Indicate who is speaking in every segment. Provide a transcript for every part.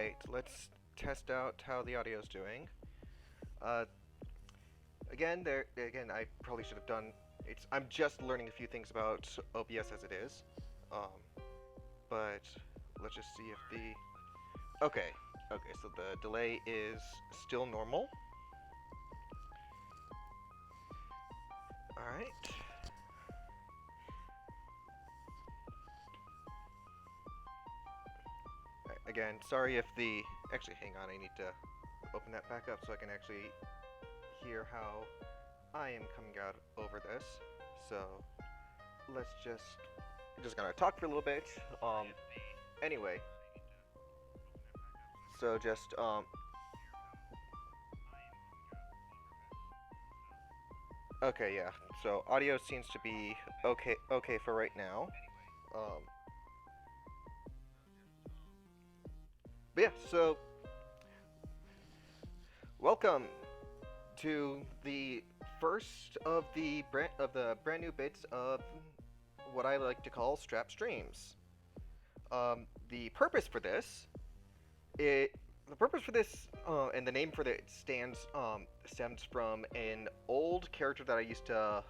Speaker 1: Alright, let's test out how the audio's doing. Uh, again, I probably should have done. I'm just learning a few things about OBS as it is. But let's just see if the. Okay, so the delay is still normal. Alright. Again, sorry if the. Actually, hang on, I need to open that back up so I can actually hear how I am coming out over this. So let's just gonna talk for a little bit. Anyway, so just okay, yeah. So audio seems to be okay for right now. Um, but yeah, so welcome to the first of the brand new bits of what I like to call strap streams. The purpose for this, and the name for it stems from an old character that I used to.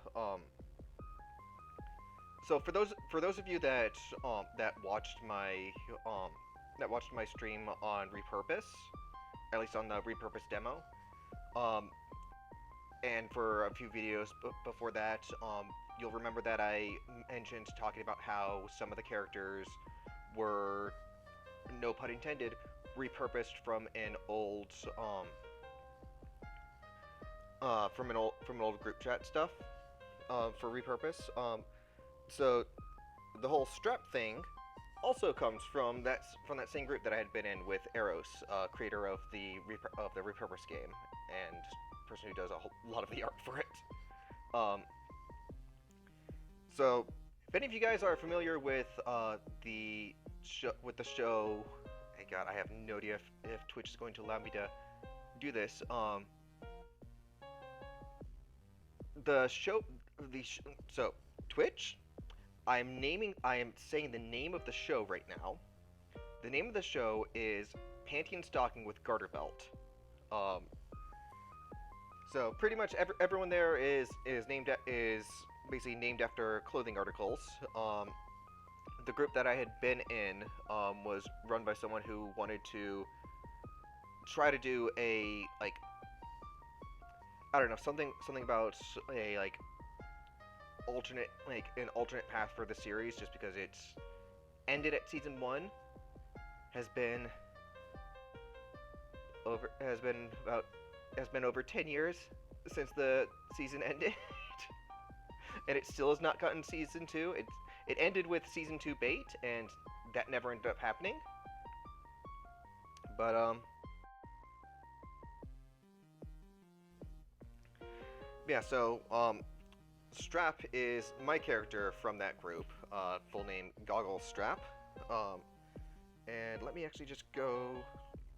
Speaker 1: So for those of you that watched my stream on Repurpose, at least on the Repurpose demo, and for a few videos before that, you'll remember that I mentioned talking about how some of the characters were, no pun intended, repurposed from an old group chat stuff for repurpose. So the whole strap thing also comes from that same group that I had been in with Eros, creator of the repurpose game and person who does a whole lot of the art for it. So if any of you guys are familiar with the show, hey God, I have no idea if Twitch is going to allow me to do this. So Twitch, I am saying the name of the show right now. The name of the show is Panty and Stocking with Garter Belt. So pretty much everyone there is basically named after clothing articles. The group that I had been in was run by someone who wanted to try to do a I don't know, something about a an alternate path for the series, just because it's ended at season 1, has been over 10 years since the season ended. And it still has not gotten season 2. It ended with season 2 bait, and that never ended up happening. But yeah, so Strap is my character from that group, full name Goggles Strap. And let me actually just go,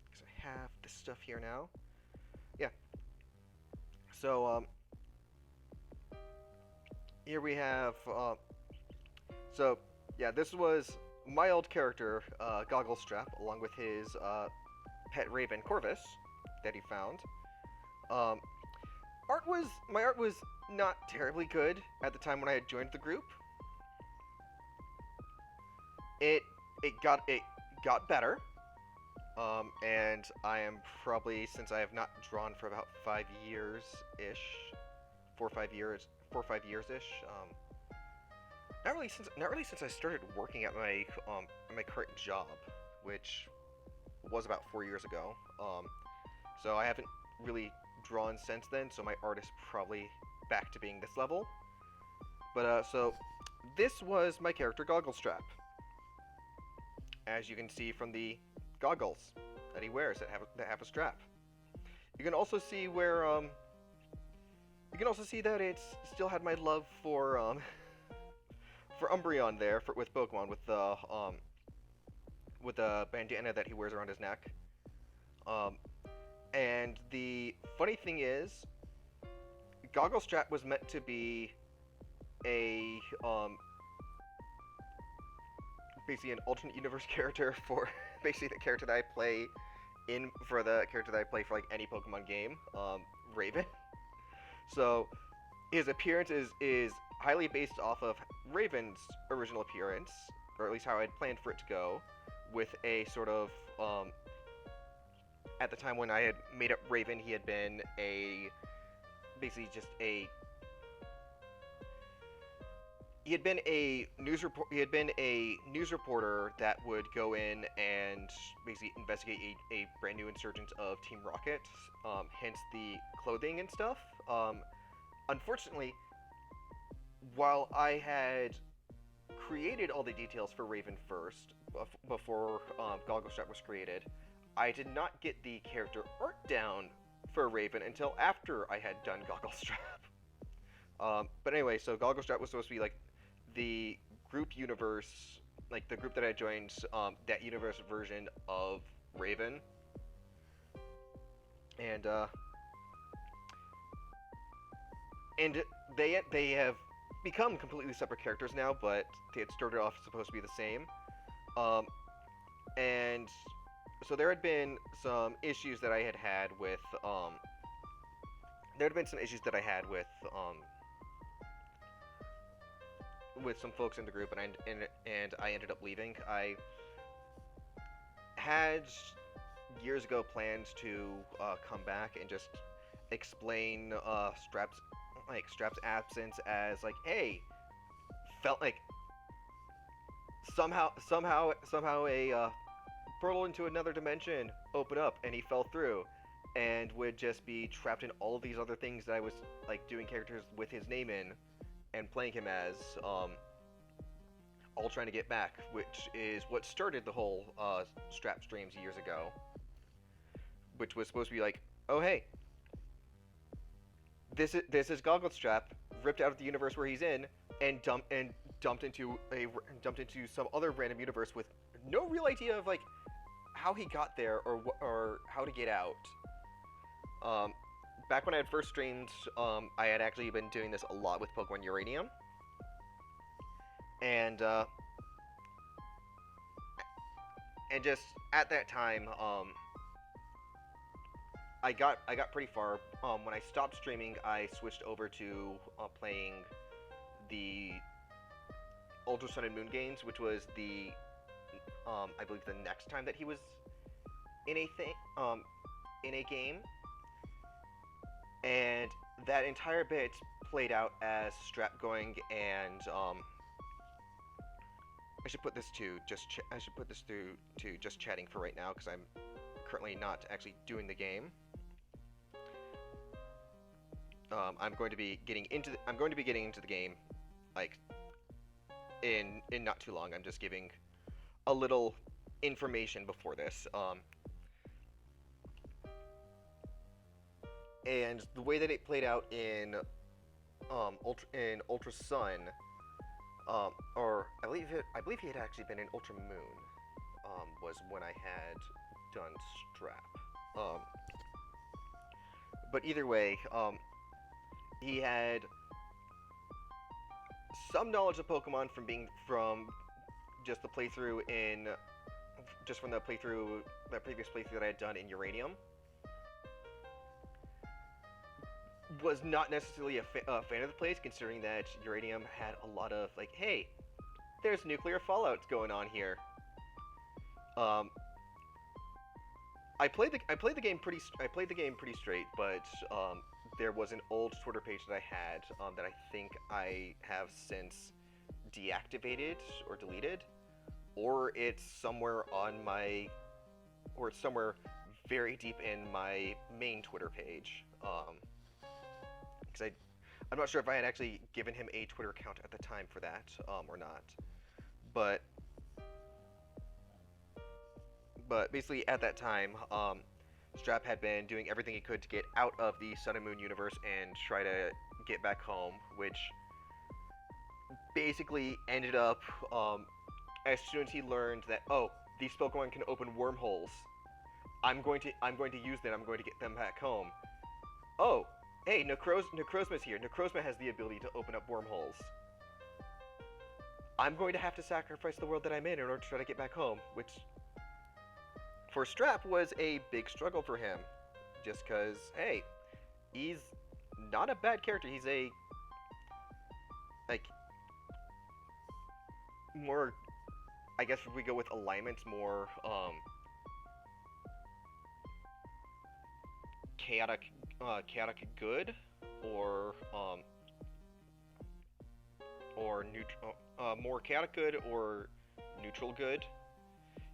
Speaker 1: because I have this stuff here now. Yeah. So here we have, so yeah, this was my old character, Goggles Strap, along with his pet raven Corvus that he found. My art was not terribly good at the time when I had joined the group. It got better, and I am probably, since I have not drawn for about 5 years ish, 4 or 5 years ish. Not really since I started working at my current job, which was about 4 years ago. So I haven't really drawn since then, so my art is probably back to being this level. But so this was my character Goggle Strap, as you can see from the goggles that he wears that have a strap. You can also see where that it's still had my love for for Umbreon there with Pokemon, with the bandana that he wears around his neck. And the funny thing is, Goggle Strap was meant to be a basically an alternate universe character for basically the character that I play in for the character that I play for like any Pokemon game, Raven. So his appearance is highly based off of Raven's original appearance, or at least how I'd planned for it to go, with a sort of at the time when I had made up Raven, he had been a basically just a he had been a news reporter that would go in and basically investigate a brand new insurgent of Team Rocket, hence the clothing and stuff. Unfortunately, while I had created all the details for Raven first before Gogglestrap was created, I did not get the character art down for Raven until after I had done Gogglestrap. But anyway, so Gogglestrap was supposed to be like the group universe, like the group that I joined, that universe version of Raven, and and they have become completely separate characters now, but they had started off supposed to be the same. Um, and so there had been some issues that I had had with there had been some issues that I had with some folks in the group, and I ended up leaving. I had years ago plans to come back and just explain Strap's absence as like, hey, felt like somehow a portal into another dimension opened up and he fell through, and would just be trapped in all of these other things that I was like doing characters with his name in and playing him as, all trying to get back, which is what started the whole Strap streams years ago, which was supposed to be like, oh hey, this is Gogglestrap ripped out of the universe where he's in and dumped into some other random universe with no real idea of like how he got there or how to get out. Back when I had first streamed, I had actually been doing this a lot with Pokemon Uranium, and just at that time, I got pretty far. When I stopped streaming, I switched over to playing the Ultra Sun and Moon games, which was the I believe the next time that he was in a game, and that entire bit played out as Strap going and I should put this to just chatting for right now because I'm currently not actually doing the game. I'm going to be getting into the game like in not too long. I'm just giving a little information before this. And the way that it played out in Ultra Sun, or I believe he had actually been in Ultra Moon, was when I had done Strap. But either way, he had some knowledge of Pokemon from just the playthrough from that previous playthrough that I had done in Uranium. Was not necessarily a fan of the place, considering that Uranium had a lot of like, hey, there's nuclear fallout going on here. I played the game pretty straight, but there was an old Twitter page that I had that I think I have since deactivated or deleted, or it's somewhere very deep in my main Twitter page. Because I'm not sure if I had actually given him a Twitter account at the time for that or not, but basically at that time, Strap had been doing everything he could to get out of the Sun and Moon universe and try to get back home, which basically ended up as soon as he learned that, oh, these Pokemon can open wormholes, I'm going to use them. I'm going to get them back home. Oh, hey, Necrozma's here. Necrozma has the ability to open up wormholes. I'm going to have to sacrifice the world that I'm in order to try to get back home, which for Strap was a big struggle for him, just because hey, he's not a bad character. He's a like more, I guess if we go with alignments, more chaotic, chaotic good, or neutral, more chaotic good or neutral good.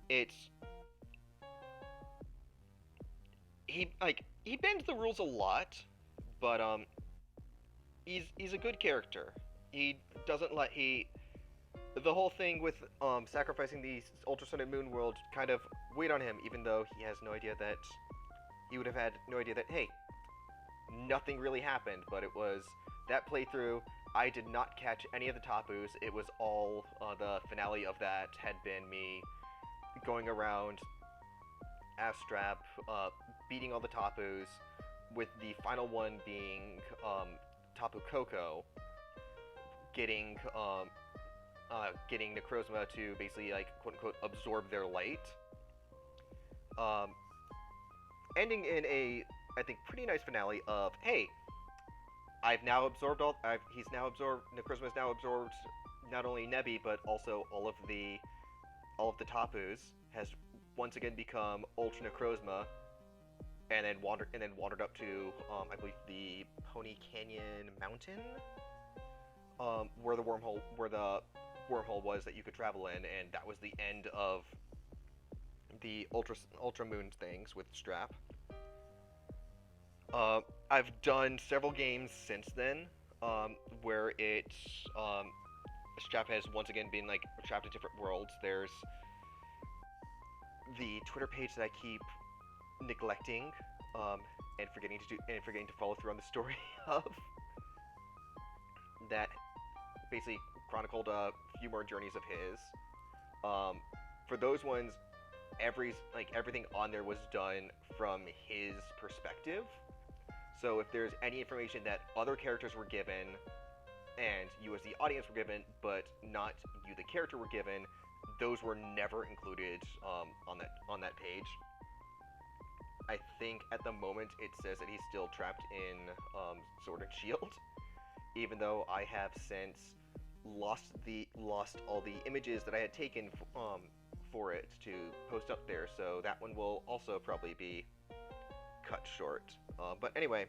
Speaker 1: It's he bends the rules a lot, but he's a good character. He doesn't let he the whole thing with sacrificing the Ultra Sun and Moon world kind of weighed on him, even though he has no idea that he would have had no idea that hey, nothing really happened. But it was that playthrough. I did not catch any of the Tapus. It was all the finale of that had been me going around as Strap, beating all the Tapus, with the final one being Tapu Koko, getting getting Necrozma to basically like quote unquote absorb their light, um, ending in a I think pretty nice finale of hey, I've now absorbed he's now absorbed Necrozma's now absorbed not only Nebi but also all of the Tapus, has once again become Ultra Necrozma, and then wandered up to I believe the Pony Canyon Mountain, where the wormhole was that you could travel in, and that was the end of the Ultra Moon things with Strap. I've done several games since then, where Strap has once again been like trapped in different worlds. There's the Twitter page that I keep neglecting, and forgetting to follow through on the story of that basically chronicled a few more journeys of his. For those ones, everything on there was done from his perspective. So if there's any information that other characters were given, and you as the audience were given, but not you the character were given, those were never included on that page. I think at the moment it says that he's still trapped in Sword and Shield, even though I have since lost all the images that I had taken for it to post up there. So that one will also probably be cut short. But anyway,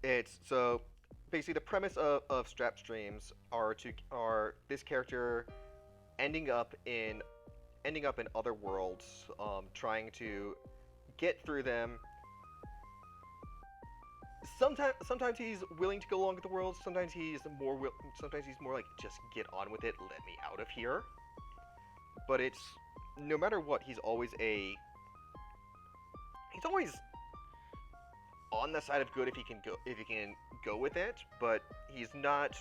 Speaker 1: it's so basically the premise of Strap streams are this character ending up in other worlds, trying to get through them. Sometimes he's willing to go along with the world. Sometimes he's more like just get on with it. Let me out of here. But it's no matter what, he's always on the side of good if he can go with it. But he's not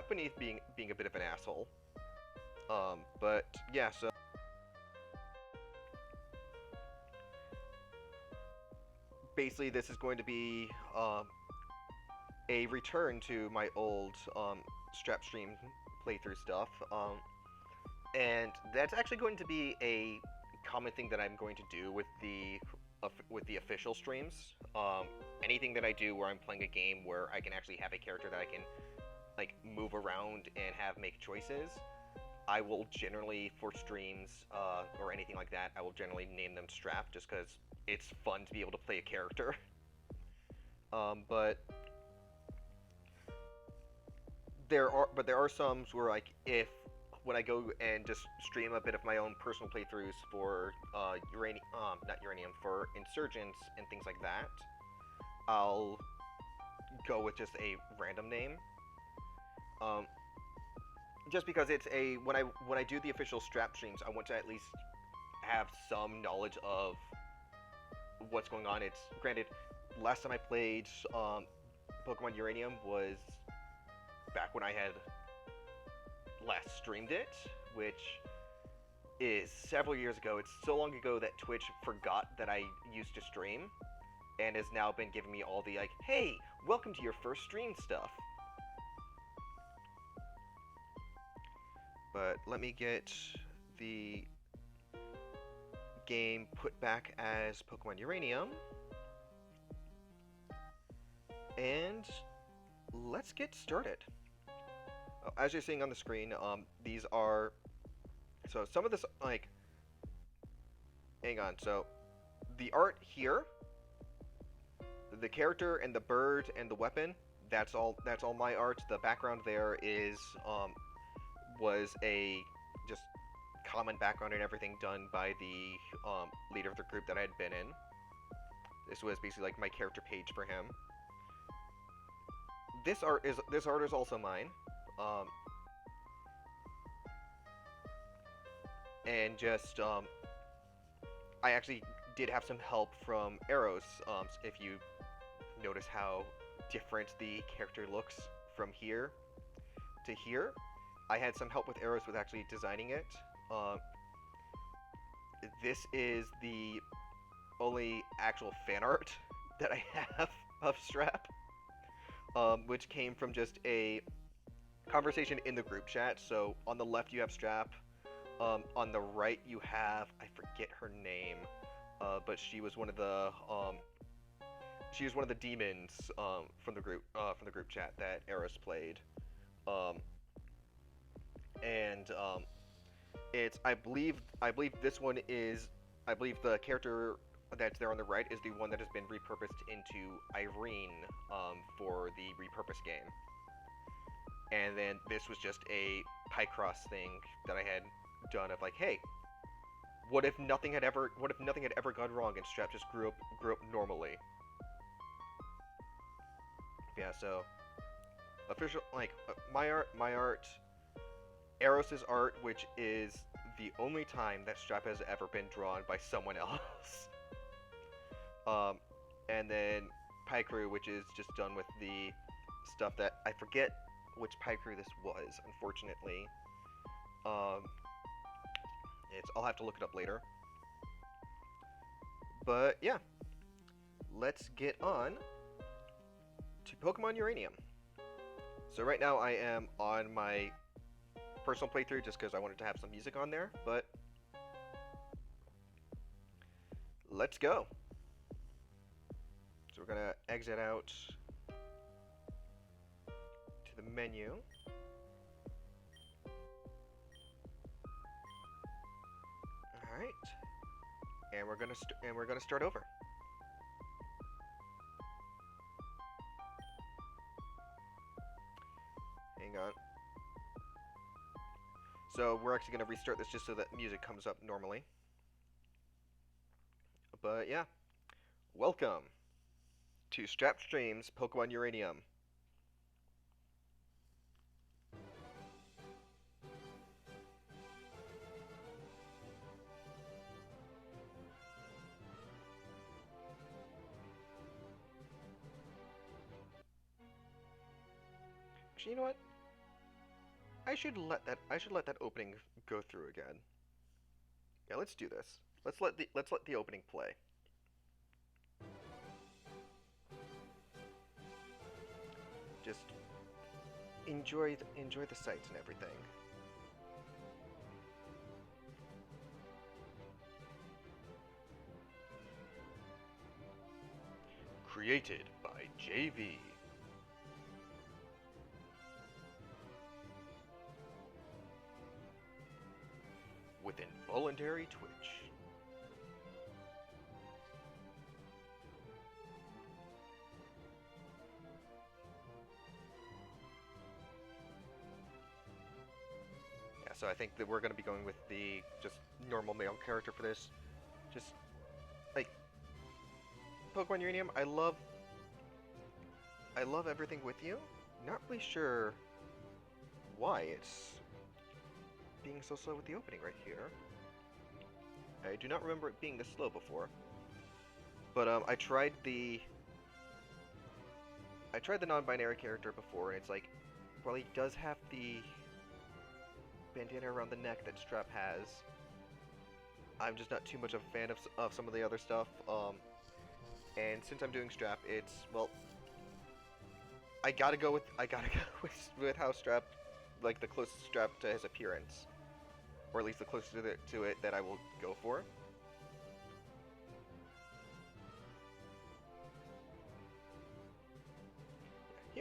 Speaker 1: beneath being a bit of an asshole. But yeah, so basically this is going to be a return to my old Strap stream playthrough stuff, and that's actually going to be a common thing that I'm going to do with the official streams. Anything that I do where I'm playing a game where I can actually have a character that I can like move around and make choices, I will generally, for streams or anything like that, I will generally name them Strap, just because it's fun to be able to play a character. But there are some where like when I go and just stream a bit of my own personal playthroughs for for Insurgents and things like that, I'll go with just a random name. Just because it's when I do the official Strap streams, I want to at least have some knowledge of what's going on. It's granted, last time I played Pokemon Uranium was back when I had last streamed it, which is several years ago. It's so long ago that Twitch forgot that I used to stream, and has now been giving me all the like, hey, welcome to your first stream stuff. But let me get the game put back as Pokemon Uranium. And let's get started. As you're seeing on the screen, these are... So some of this, like... Hang on, so... The art here, the character and the bird and the weapon, that's all my art. The background there was a just common background and everything done by the leader of the group that I had been in. This was basically like my character page for him. This art is also mine. And just I actually did have some help from Eros. If you notice how different the character looks from here to here, I had some help with Eros with actually designing it. This is the only actual fan art that I have of Strap, which came from just a conversation in the group chat. So on the left you have Strap, on the right you have, I forget her name, but she was one of the demons from the group chat that Eros played, and it's I believe this one is, I believe the character that's there on the right is the one that has been repurposed into Irene for the repurposed game. And then this was just a Picross thing that I had done of like, hey, what if nothing had ever gone wrong and Strap just grew up normally? Yeah, so official, like, my art, Eros's art, which is the only time that Strap has ever been drawn by someone else. And then Pykru, which is just done with the stuff that I forget which Pykru this was, unfortunately. I'll have to look it up later. But yeah, let's get on to Pokemon Uranium. So right now I am on my personal playthrough just because I wanted to have some music on there, but let's go. So we're gonna exit out to the menu. All right, and we're gonna start over. Hang on. So we're actually going to restart this just so that music comes up normally. But yeah, welcome to Strap Streams Pokemon Uranium. Actually, you know what? I should let that opening go through again. Yeah, let's do this. Let's let the opening play. Just enjoy the sights and everything. Created by JV. With involuntary twitch. Yeah, so I think that we're going to be going with the just normal male character for this. Just like Pokemon Uranium, I love everything with you. Not really sure why it's being so slow with the opening right here. I do not remember it being this slow before. But I tried the non-binary character before, and it's like, well, he does have the bandana around the neck that Strap has. I'm just not too much of a fan of some of the other stuff. And since I'm doing Strap, it's, well, I gotta go with with how Strap, like the closest Strap to his appearance, or at least the closest to it that I will go for.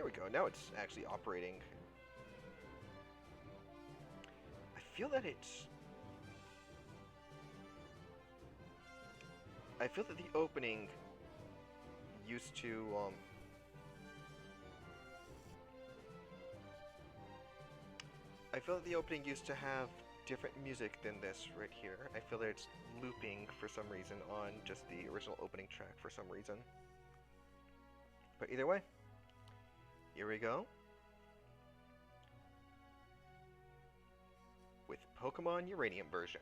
Speaker 1: we go. Now it's actually operating. I feel that it's... I feel that the opening used to, I feel that the opening used to have different music than this right here. I feel that it's looping for some reason on just the original opening track for some reason. But either way, here we go. With Pokemon Uranium version.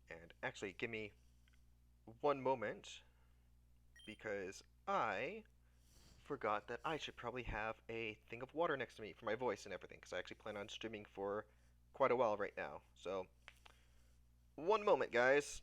Speaker 1: And actually, give me one moment, because I forgot that I should probably have a thing of water next to me for my voice and everything, because I actually plan on streaming for quite a while right now. So, one moment, guys.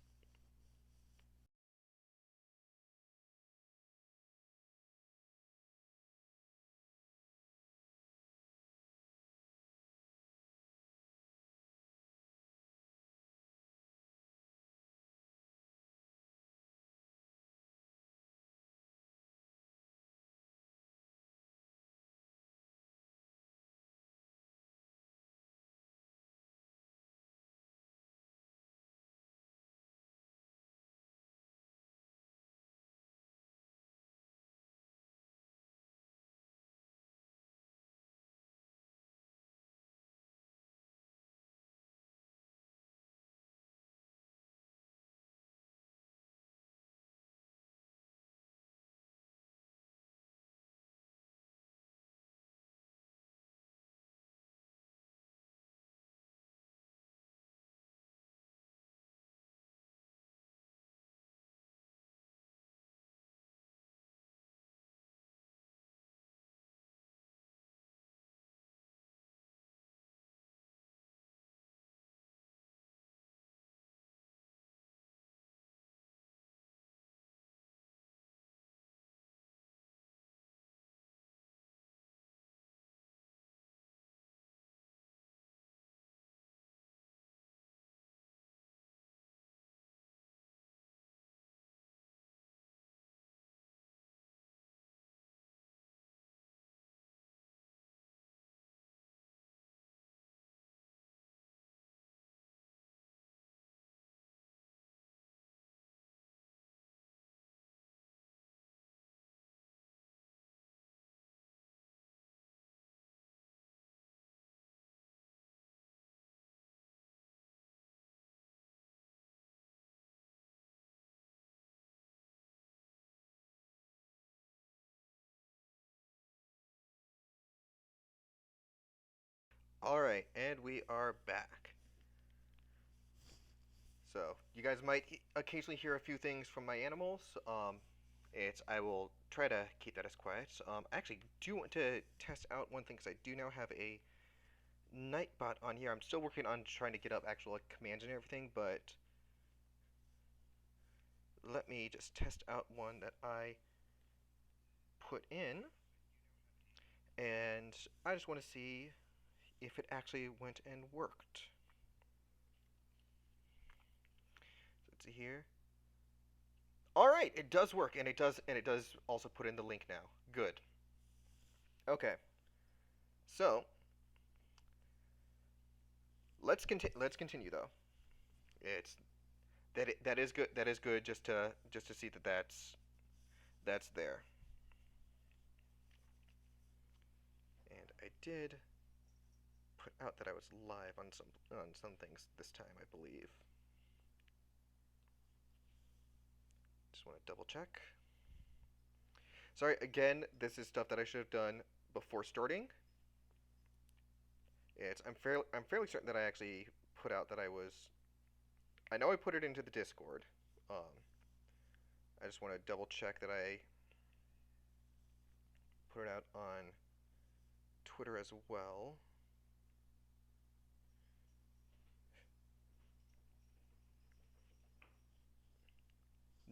Speaker 1: Alright, and we are back. So, you guys might occasionally hear a few things from my animals. I will try to keep that as quiet. I actually do want to test out one thing, because I do now have a Nightbot on here. I'm still working on trying to get up actual commands and everything, but let me just test out one that I put in, and I just want to see if it actually went and worked. So let's see here. All right, it does work, and it does also put in the link now. Good. Okay. So let's continue though. It's that is good. That is good, just to see that that's there. And I did put out that I was live on some things this time, I believe. Just want to double check. Sorry again. This is stuff that I should have done before starting. I'm fairly certain that I actually put out that I was. I know I put it into the Discord. I just want to double check that I put it out on Twitter as well.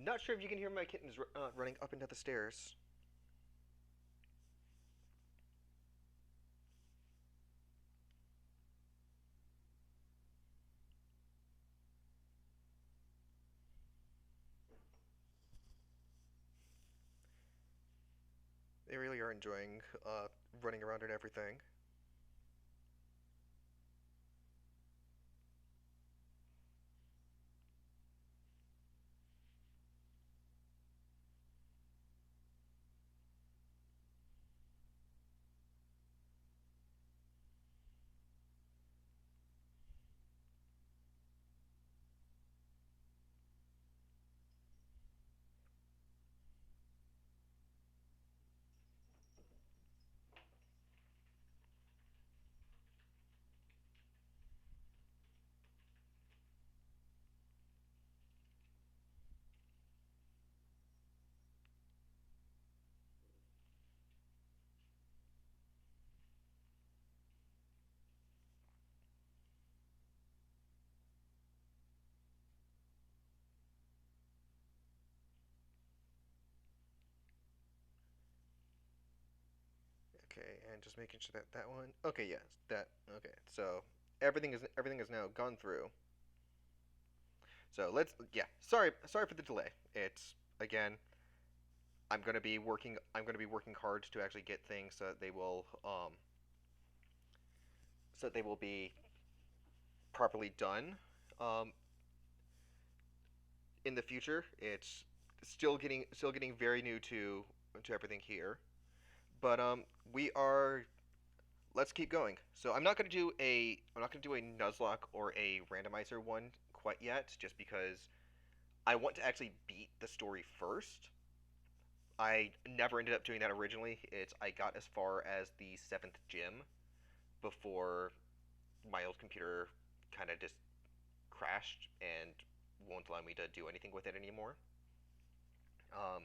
Speaker 1: Not sure if you can hear my kittens running up and down the stairs. are enjoying running around and everything. Okay, and just making sure that that one. Okay, yes, that. Okay, so everything is now gone through. So let's. Yeah, sorry for the delay. It's again. I'm gonna be working hard to actually get things so that they will be properly done. Um, in the future, it's still getting very new to everything here. But we are let's keep going. So I'm not gonna do a Nuzlocke or a randomizer one quite yet, just because I want to actually beat the story first. I never ended up doing that originally. I got as far as the seventh gym before my old computer kind of just crashed and won't allow me to do anything with it anymore. Um,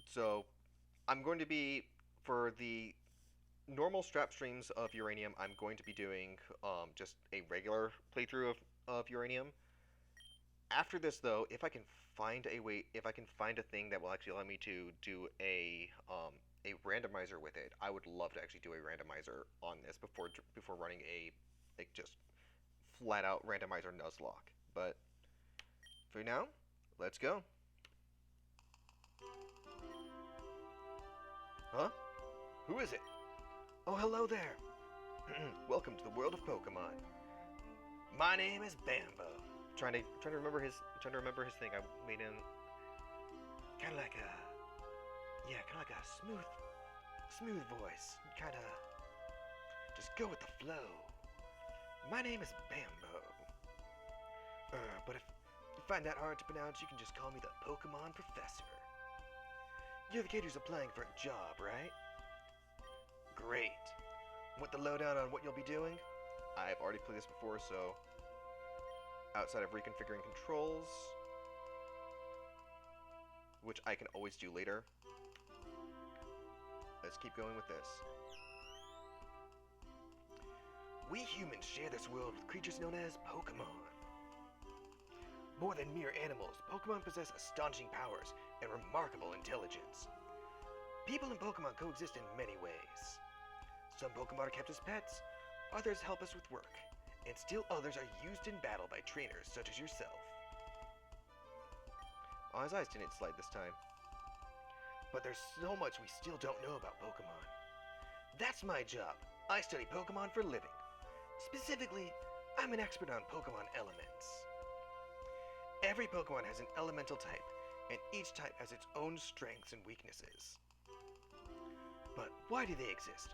Speaker 1: so I'm going to be for the normal strap streams of Uranium. I'm going to be doing just a regular playthrough of Uranium. After this, though, if I can find a thing that will actually allow me to do a randomizer with it, I would love to actually do a randomizer on this before running a like just flat out randomizer Nuzlocke. But for now, let's go. Huh? Who is it? Oh, hello there. Welcome to the world of Pokemon. My name is Bambo. Trying to remember his thing. I made him kind of like a kind of like a smooth voice. Kind of just go with the flow. My name is Bambo. But if you find that hard to pronounce, you can just call me the Pokemon Professor. You're the kid who's applying for a job, right? Great. Want the lowdown on what you'll be doing? I've already played this before, so outside of reconfiguring controls, which I can always do later, let's keep going with this. We humans share this world with creatures known as Pokemon. More than mere animals, Pokemon possess astonishing powers and remarkable intelligence. People and Pokemon coexist in many ways. Some Pokemon are kept as pets, others help us with work, and still others are used in battle by trainers such as yourself. Oh, his eyes didn't slide this time. But there's so much we still don't know about Pokemon. That's my job. I study Pokemon for a living. Specifically, I'm an expert on Pokemon elements. Every Pokemon has an elemental type, and each type has its own strengths and weaknesses. But why do they exist?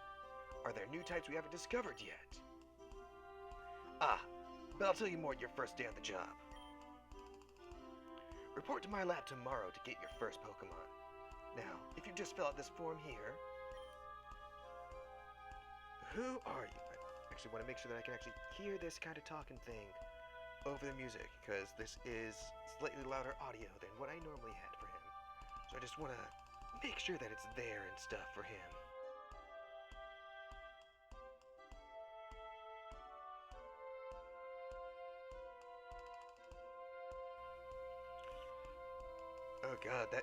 Speaker 1: Are there new types we haven't discovered yet? Ah, but I'll tell you more at your first day on the job. Report to my lab tomorrow to get your first Pokemon. Now, if you just fill out this form here... Who are you? I actually want to make sure that I can actually hear this kind of talking thing over the music, because this is slightly louder audio than what I normally had for him. So I just want to make sure that it's there and stuff for him. Oh god, that...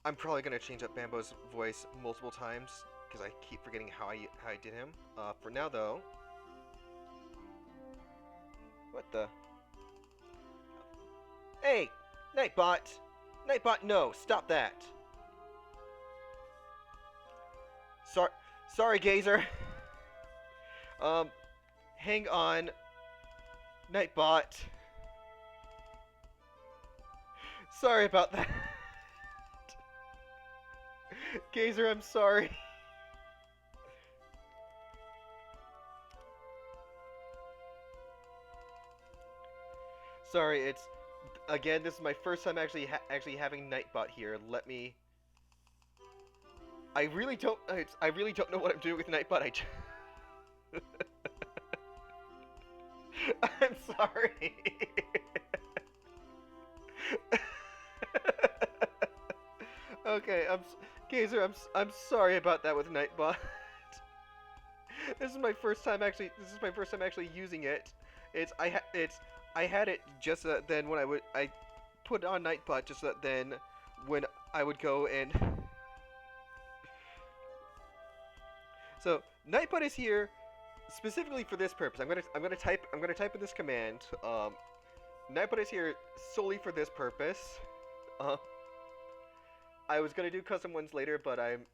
Speaker 1: I'm probably going to change up Bambo's voice multiple times, because I keep forgetting how I did him. For now, though... What the... Hey! Nightbot! Nightbot, no, stop that. Sorry, sorry, Gazer. Um, hang on, Nightbot. Sorry about that. Gazer, I'm sorry. Sorry, it's again. This is my first time actually having Nightbot here. Let me. I really don't. I really don't know what I'm doing with Nightbot. I'm sorry. Okay, Gazer. I'm sorry about that with Nightbot. This is my first time actually. This is my first time actually using it. I had it just so that then when I put on Nightbot just so that then when I would go and so Nightbot is here specifically for this purpose. I'm gonna type in this command. Nightbot is here solely for this purpose. Uh, I was gonna do custom ones later, but I'm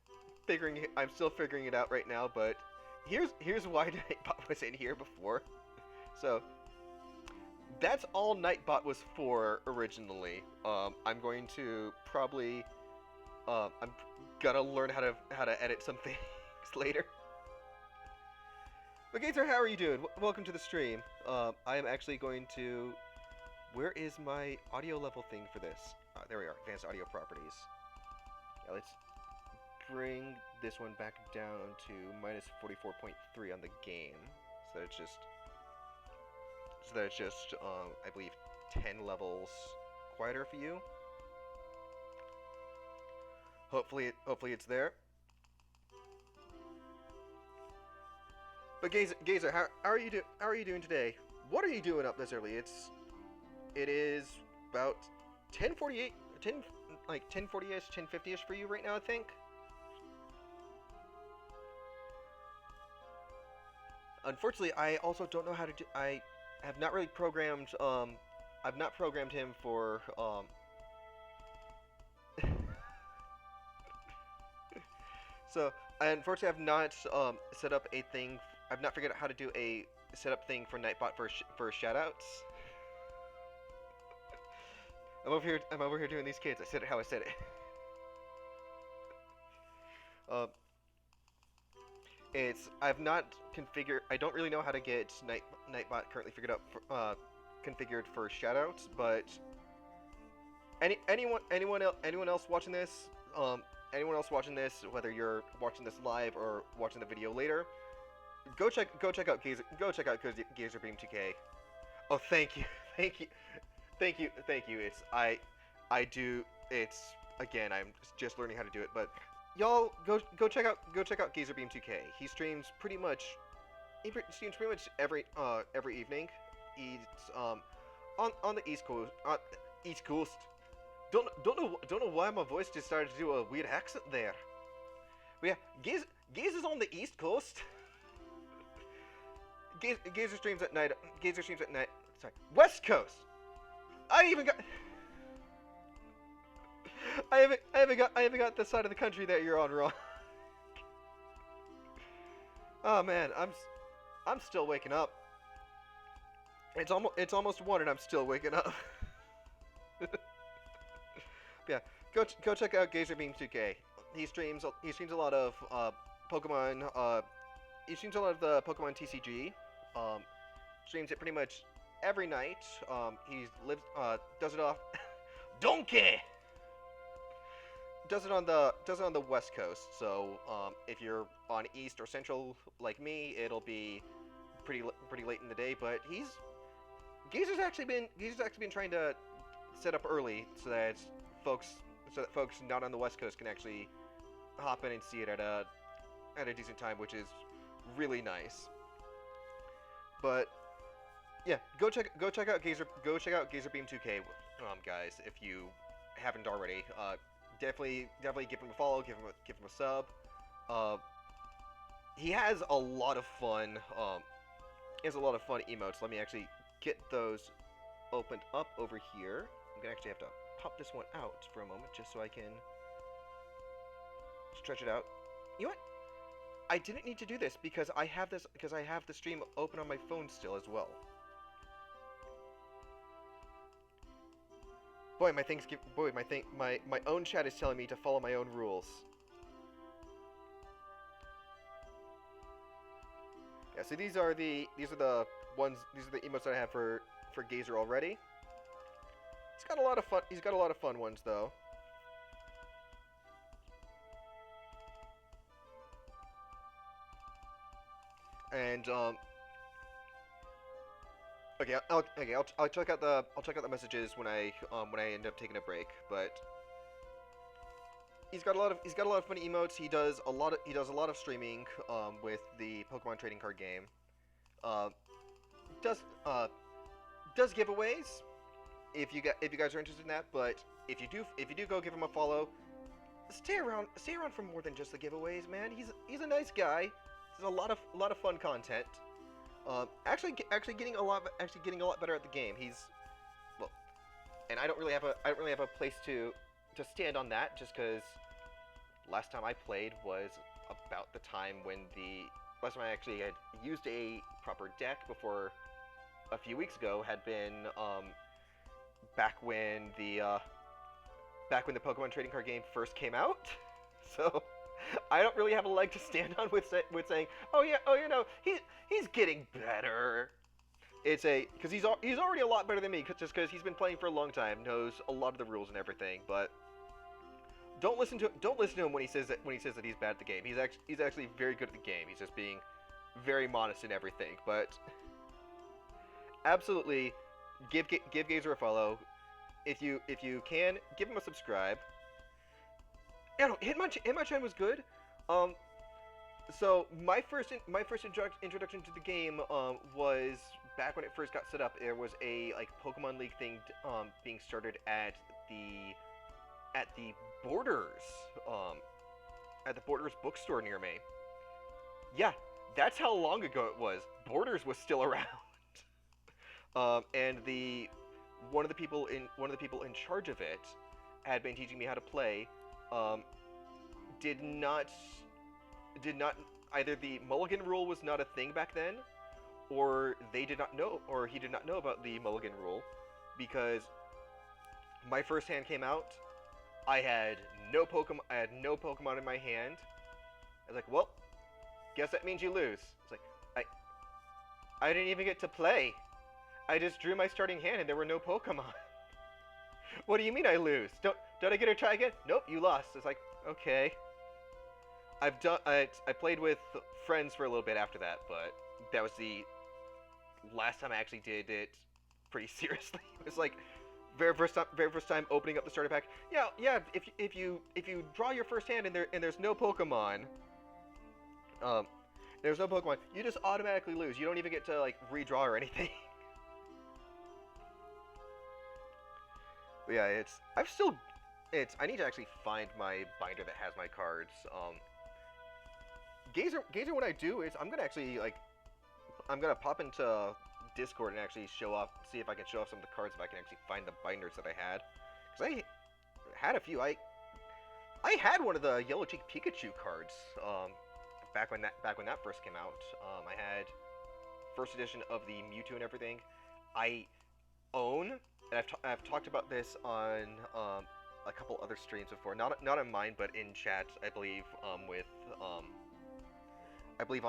Speaker 1: still figuring it out right now. But here's why Nightbot was in here before. So that's all Nightbot was for originally. I'm going to probably I'm gonna learn how to edit some things later. But Gazer, how are you doing? Welcome to the stream. I am actually going to. Where is my audio level thing for this? There we are. Advanced audio properties. Yeah, let's bring this one back down to minus 44.3 on the game, so that it's just I believe 10 levels quieter for you. Hopefully it's there. But Gazer, how are you doing today? What are you doing up this early? It is about 10:48, 10:40ish, 10:50ish for you right now, I think. Unfortunately, I also don't know how to do. I have not really programmed. I've not programmed him for. So I unfortunately have not set up a thing. I've not figured out how to do a setup thing for Nightbot for shoutouts. I'm over here doing these kids. I said it how I said it. I've not configured. I don't really know how to get Nightbot currently figured out for, configured for shoutouts, but anyone else watching this, whether you're watching this live or watching the video later, go check out Gazerbeam 2K. Oh, thank you. It's again. I'm just learning how to do it, but y'all go check out Gazerbeam 2K. He streams pretty much every evening. He's on the East Coast. East Coast. Don't know why my voice just started to do a weird accent there. But yeah, Gaze is on the East Coast. Gazer streams at night. Sorry, West Coast. I haven't got the side of the country that you're on wrong. Oh man, I'm still waking up. It's almost 1 and I'm still waking up. Yeah, go check out Gazerbeam 2K. He streams a lot of Pokemon. He streams a lot of the Pokemon TCG. Streams it pretty much every night. He does it off. Donkey. Does it on the West Coast. So if you're on East or Central like me, it'll be pretty late in the day. But Gazer's actually been trying to set up early so that folks not on the West Coast can actually hop in and see it at a decent time, which is really nice. But yeah, go check out Gazerbeam 2K, guys, if you haven't already. Definitely give him a follow, give him a sub. He has a lot of fun. Emotes. Let me actually get those opened up over here. I'm gonna actually have to pop this one out for a moment just so I can stretch it out. You know what? I didn't need to do this because I have the stream open on my phone still as well. Boy, my own chat is telling me to follow my own rules. Yeah, so these are the emotes that I have for Gazer already. He's got a lot of fun. He's got a lot of fun ones though. And I'll check out the messages when I end up taking a break. But he's got a lot of funny emotes. He does a lot of streaming with the Pokemon trading card game. Does giveaways if you guys are interested in that. But if you do go give him a follow, stay around for more than just the giveaways, man. He's a nice guy. There's a lot of fun content. Actually getting a lot better at the game. He's well, and I don't really have a place to stand on that, just because last time I played was about the time when last time I actually had used a proper deck before a few weeks ago had been back when the Pokemon trading card game first came out. So I don't really have a leg to stand on with saying, he's getting better. It's because he's already a lot better than me, just because he's been playing for a long time, knows a lot of the rules and everything. But don't listen to him when he says that he's bad at the game. He's actually very good at the game. He's just being very modest in everything. But absolutely, give Gazer a follow. If you can, give him a subscribe. Hitmonchan was good. So my first introduction to the game was back when it first got set up. There was a Pokemon League thing being started at the Borders bookstore near me. Yeah, that's how long ago it was. Borders was still around. And one of the people in charge of it had been teaching me how to play. Did not either the Mulligan rule was not a thing back then, or he did not know about the Mulligan rule, because my first hand came out, I had no Pokemon in my hand. I was like, well, guess that means you lose. It's like I didn't even get to play. I just drew my starting hand and there were no Pokemon. What do you mean I lose? Don't I get to try again? Nope, you lost. It's like, okay. I played with friends for a little bit after that, but that was the last time I actually did it pretty seriously. It was like very first time opening up the starter pack. Yeah. If you draw your first hand and there's no Pokemon, you just automatically lose. You don't even get to redraw or anything. But yeah, I need to actually find my binder that has my cards. Gazer, what I do is I'm gonna pop into Discord and actually see if I can show off some of the cards, if I can actually find the binders that I had. Because I had a few. I had one of the Yellow Cheek Pikachu cards back when that first came out. I had first edition of the Mewtwo and everything. I own, and I've talked about this on a couple other streams before, not on mine, but in chat, I believe, I believe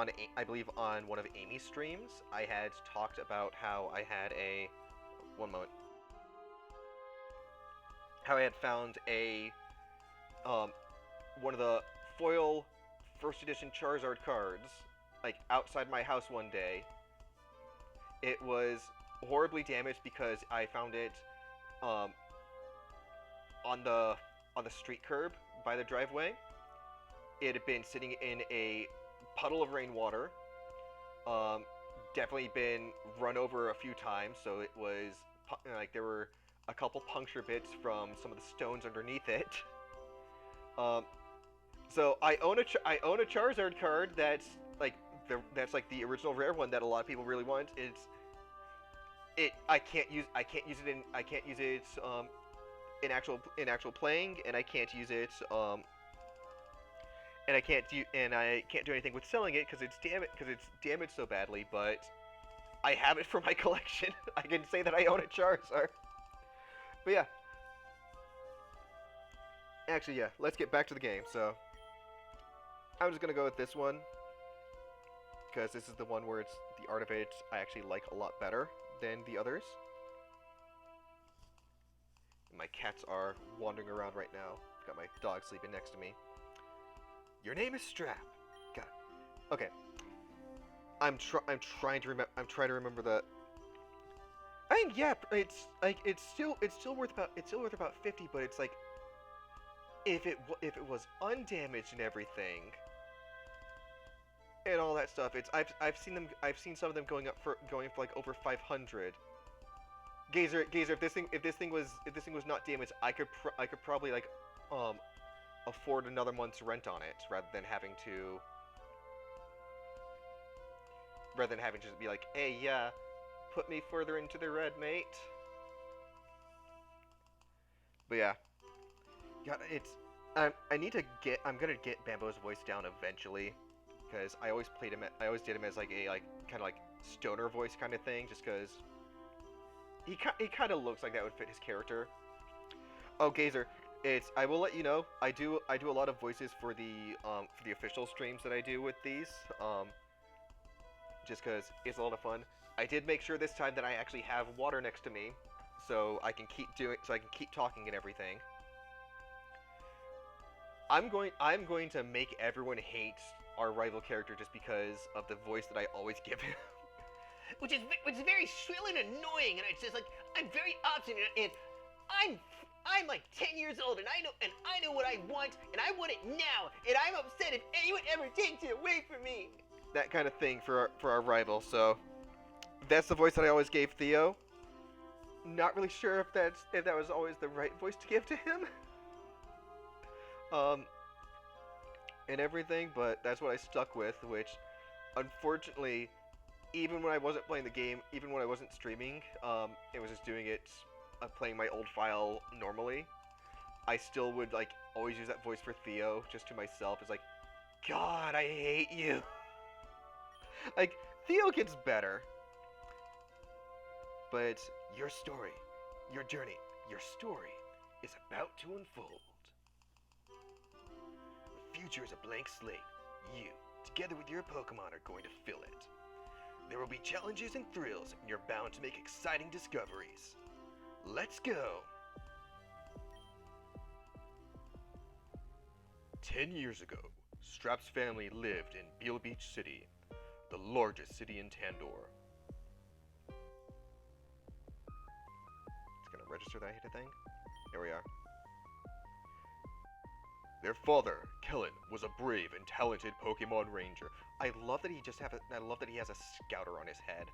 Speaker 1: on one of Amy's streams, I had talked about how I had how I had found one of the foil first edition Charizard cards outside my house one day. It was horribly damaged because I found it on the street curb by the driveway. It had been sitting in a puddle of rainwater. Definitely been run over a few times, so it was there were a couple puncture bits from some of the stones underneath it. So I own a Charizard card that's the original rare one that a lot of people really want. I can't use it in actual playing, and I can't use it and I can't do anything with selling it because it's damaged so badly. But I have it for my collection. I can say that I own a Charizard. But yeah, actually yeah, let's get back to the game. So I'm just gonna go with this one because this is the one where it's the art of it I actually like a lot better than the others. My cats are wandering around right now. Got my dog sleeping next to me. Your name is Strap. God. Okay. I'm trying to remember. I'm trying to remember the. I mean, yeah, it's still worth about 50, but it's like if it was undamaged and everything and all that stuff. I've seen some of them going for like over 500. Gazer, if this thing was not damaged, I could probably like afford another month's rent on it rather than having to just be like, hey, yeah, put me further into the red, mate. But yeah, God, I need to get. I'm gonna get Bambo's voice down eventually, because I always did him as like a kind of like stoner voice kind of thing, just because he kind of looks like that would fit his character. Oh, Gazer, I will let you know. I do a lot of voices for the official streams that I do with these. Just because it's a lot of fun. I did make sure this time that I actually have water next to me, so I can keep talking and everything. I'm going to make everyone hate our rival character just because of the voice that I always give him.
Speaker 2: which is very shrill and annoying, and it's just like I'm very obstinate, and I'm like 10 years old, and I know what I want, and I want it now, and I'm upset if anyone ever takes it away from me.
Speaker 1: That kind of thing for our rival. So that's the voice that I always gave Theo. Not really sure if that was always the right voice to give to him. And everything, but that's what I stuck with, which unfortunately, even when I wasn't playing the game, even when I wasn't streaming, it was just doing it, playing my old file normally, I still would like always use that voice for Theo just to myself. It's like, God, I hate you. Like, Theo gets better. But your story, your journey, your story is about to unfold. The future is a blank slate. You, together with your Pokemon, are going to fill it. There will be challenges and thrills, and you're bound to make exciting discoveries. Let's go! 10 years ago, Strap's family lived in Beale Beach City, the largest city in Tandor. It's gonna register that I hit a thing. Here we are. Their father, Kellen, was a brave and talented Pokemon Ranger. I love that he has a scouter on his head.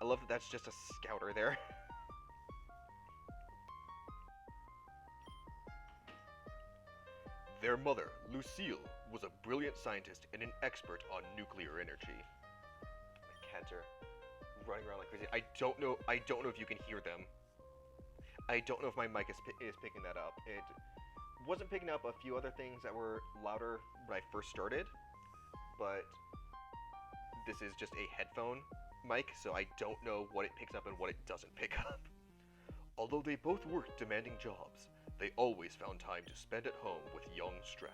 Speaker 1: I love that that's just a scouter there. Their mother, Lucille, was a brilliant scientist and an expert on nuclear energy. My cats are running around like crazy. I don't know if you can hear them. I don't know if my mic is picking that up. It wasn't picking up a few other things that were louder when I first started, but this is just a headphone mic, so I don't know what it picks up and what it doesn't pick up. Although they both worked demanding jobs, they always found time to spend at home with young Strap.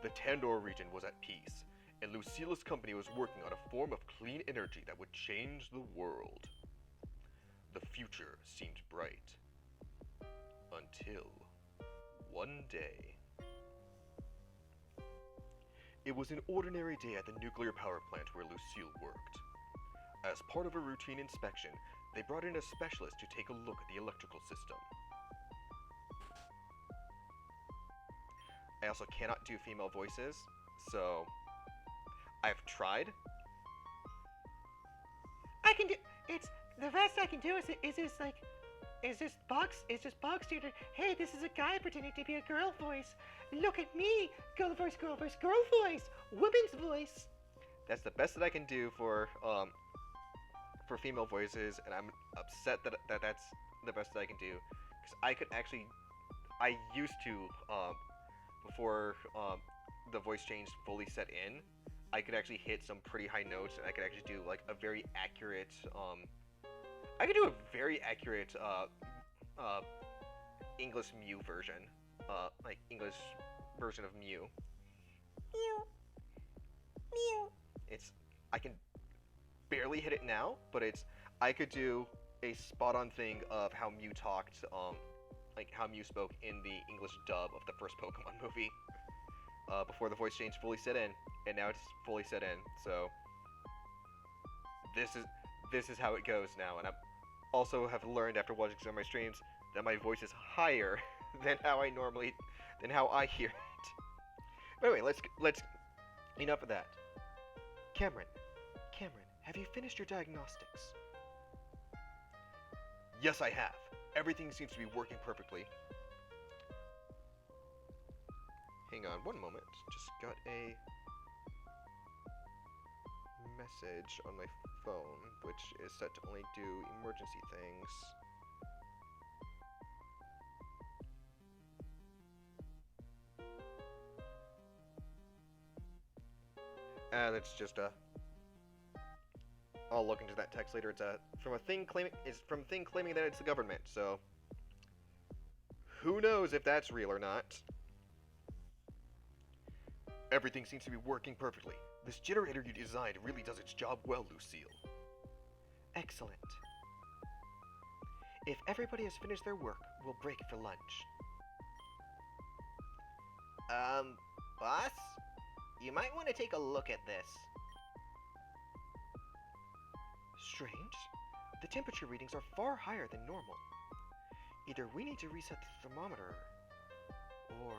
Speaker 1: The Tandor region was at peace, and Lucilla's company was working on a form of clean energy that would change the world. The future seemed bright. Until one day. It was an ordinary day at the nuclear power plant where Lucille worked. As part of a routine inspection, they brought in a specialist to take a look at the electrical system. I also cannot do female voices, so I've tried.
Speaker 2: I can do. It's the best I can do is just box standard. Hey, this is a guy pretending to be a girl voice. Look at me, girl voice, woman's voice.
Speaker 1: That's the best that I can do for female voices, and I'm upset that that's the best that I can do, because I could actually, I used to, before the voice change fully set in, I could actually hit some pretty high notes, and I could actually do like a very accurate, I could do a very accurate uh, English Mew version, like English version of Mew. Mew, Mew. It's, I can barely hit it now, but it's, I could do a spot-on thing of how Mew talked, like how Mew spoke in the English dub of the first Pokemon movie, before the voice change fully set in, and now it's fully set in. So this is how it goes now, and I also have learned after watching some of my streams that my voice is higher than how I hear it. But anyway, let's enough of that. Cameron, have you finished your diagnostics? Yes, I have. Everything seems to be working perfectly. Hang on one moment. Just got a message on my phone, which is set to only do emergency things. That's just a. I'll look into that text later. It's from a thing claiming that it's the government. So who knows if that's real or not? Everything seems to be working perfectly. This generator you designed really does its job well, Lucille. Excellent. If everybody has finished their work, we'll break for lunch.
Speaker 2: Boss? You might want to take a look at this.
Speaker 1: Strange. The temperature readings are far higher than normal. Either we need to reset the thermometer, or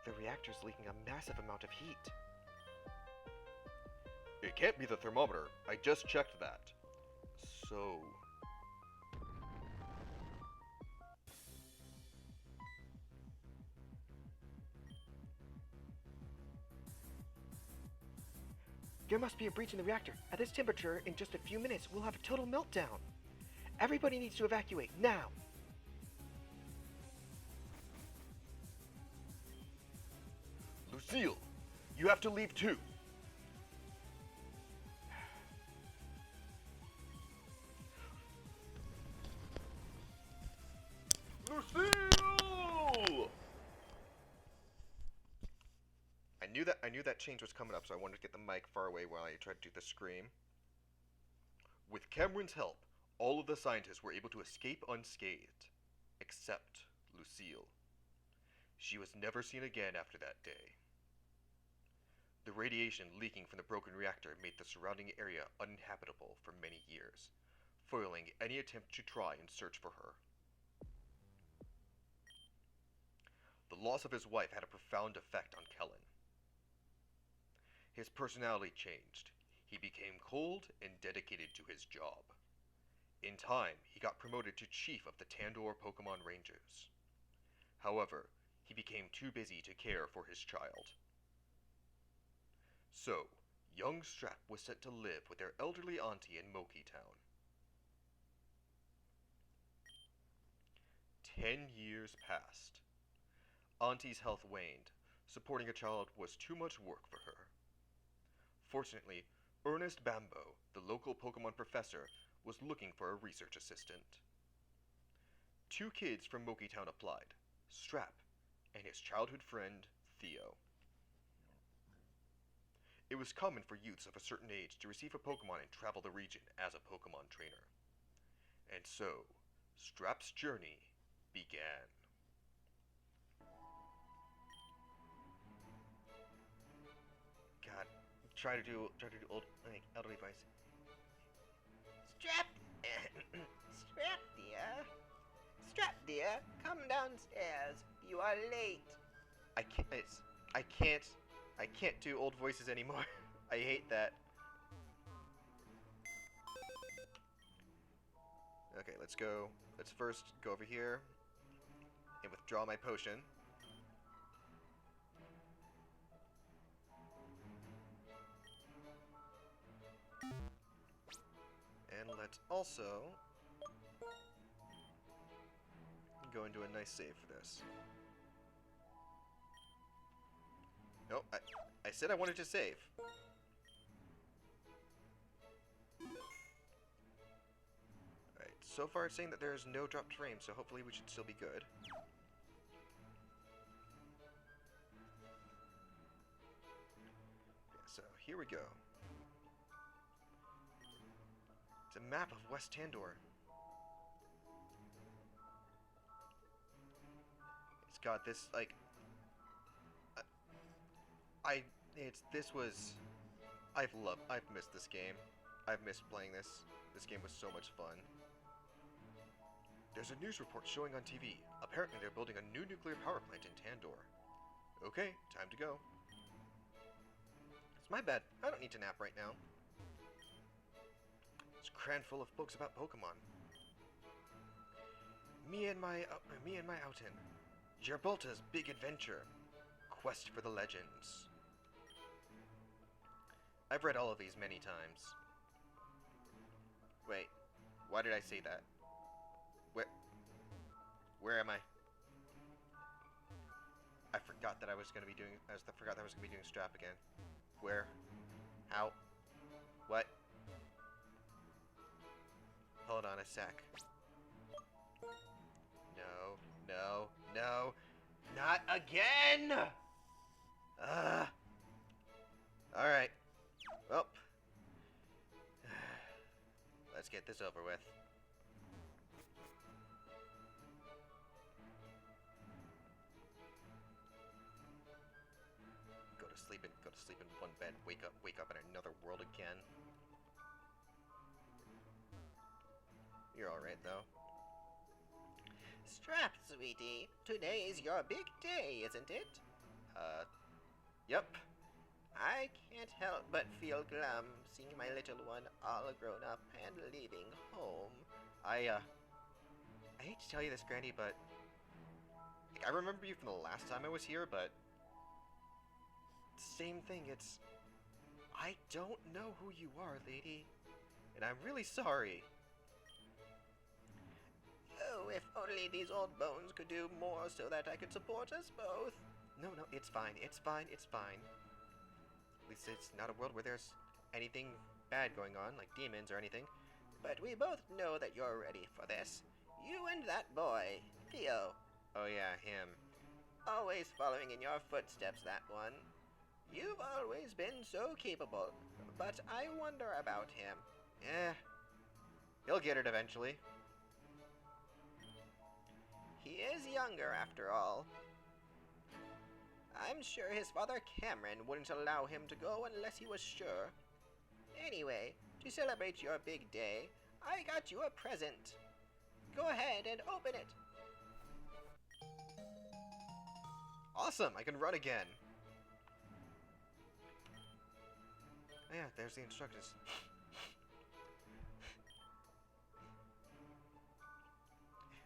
Speaker 1: the reactor's leaking a massive amount of heat. It can't be the thermometer. I just checked that. So... There must be a breach in the reactor. At this temperature, in just a few minutes, we'll have a total meltdown. Everybody needs to evacuate, now! Lucille, you have to leave too. Lucille! I knew that change was coming up, so I wanted to get the mic far away while I tried to do the scream. With Cameron's help, all of the scientists were able to escape unscathed, except Lucille. She was never seen again after that day. The radiation leaking from the broken reactor made the surrounding area uninhabitable for many years, foiling any attempt to try and search for her. The loss of his wife had a profound effect on Kellen. His personality changed. He became cold and dedicated to his job. In time, he got promoted to chief of the Tandor Pokemon Rangers. However, he became too busy to care for his child. So, young Strap was sent to live with their elderly auntie in Moki Town. 10 years passed. Auntie's health waned. Supporting a child was too much work for her. Fortunately, Ernest Bambo, the local Pokemon professor, was looking for a research assistant. 2 kids from Moki Town applied, Strap and his childhood friend, Theo. It was common for youths of a certain age to receive a Pokemon and travel the region as a Pokemon trainer. And so, Strap's journey began. God, try to do old, like, elderly voice.
Speaker 2: Strap, Strap dear. Strap dear, come downstairs. You are late.
Speaker 1: I can't do old voices anymore. I hate that. Okay, let's go. Let's first go over here and withdraw my potion. And let's but also go into a nice save for this. No, I said I wanted to save. Alright, so far it's saying that there is no dropped frame, so hopefully we should still be good. Yeah, so here we go. It's a map of West Tandor. It's got this, like... I've missed this game. I've missed playing this. This game was so much fun. There's a news report showing on TV. Apparently they're building a new nuclear power plant in Tandor. Okay, time to go. It's my bad. I don't need to nap right now. It's crammed full of books about Pokemon. Me and my outin. Gibraltar's big adventure. Quest for the legends. I've read all of these many times. Wait, why did I say that? Where am I? I forgot that I was gonna be doing. Forgot that I was gonna be doing strap again. Where? How? What? Hold on a sec. No, no, no, not again! Alright. Well. Let's get this over with. Go to sleep in one bed, wake up in another world again. You're alright though.
Speaker 2: Strap, sweetie. Today's your big day, isn't it?
Speaker 1: Yep.
Speaker 2: I can't help but feel glum seeing my little one all grown up and leaving home.
Speaker 1: I hate to tell you this, Granny, but like, I remember you from the last time I was here, but same thing, I don't know who you are, lady, and I'm really sorry.
Speaker 2: Oh, if only these old bones could do more so that I could support us both.
Speaker 1: No, it's fine, it's fine. At least it's not a world where there's anything bad going on, like demons or anything.
Speaker 2: But we both know that you're ready for this. You and that boy, Theo.
Speaker 1: Oh yeah, him.
Speaker 2: Always following in your footsteps, that one. You've always been so capable, but I wonder about him.
Speaker 1: Yeah, he'll get it eventually.
Speaker 2: He is younger, after all. I'm sure his father Cameron wouldn't allow him to go unless he was sure. Anyway, to celebrate your big day, I got you a present. Go ahead and open it.
Speaker 1: Awesome, I can run again. Oh, yeah, there's the instructions.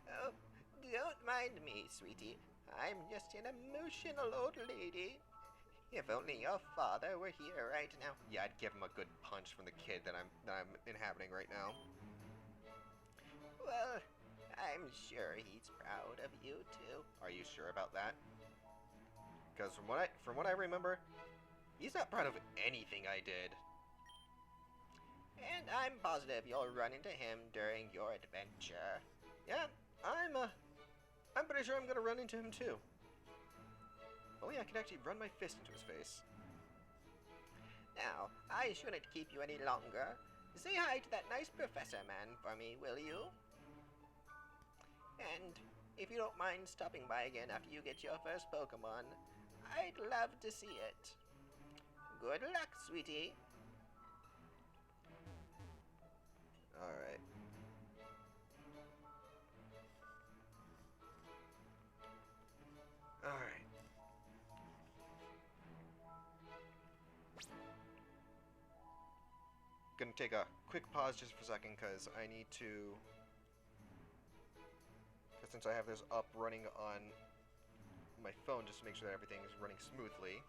Speaker 2: Oh, don't mind me, sweetie. I'm just an emotional old lady. If only your father were here right now.
Speaker 1: Yeah, I'd give him a good punch from the kid that I'm inhabiting right now.
Speaker 2: Well, I'm sure he's proud of you too.
Speaker 1: Are you sure about that? Because from what I remember, he's not proud of anything I did.
Speaker 2: And I'm positive you'll run into him during your adventure.
Speaker 1: Yeah, I'm pretty sure I'm gonna run into him too. If only I could actually run my fist into his face.
Speaker 2: Now, I shouldn't keep you any longer. Say hi to that nice professor man for me, will you? And if you don't mind stopping by again after you get your first Pokemon, I'd love to see it. Good luck, sweetie.
Speaker 1: Alright. Alright. Gonna take a quick pause just for a second because I need to... Because since I have this up running on my phone just to make sure that everything is running smoothly,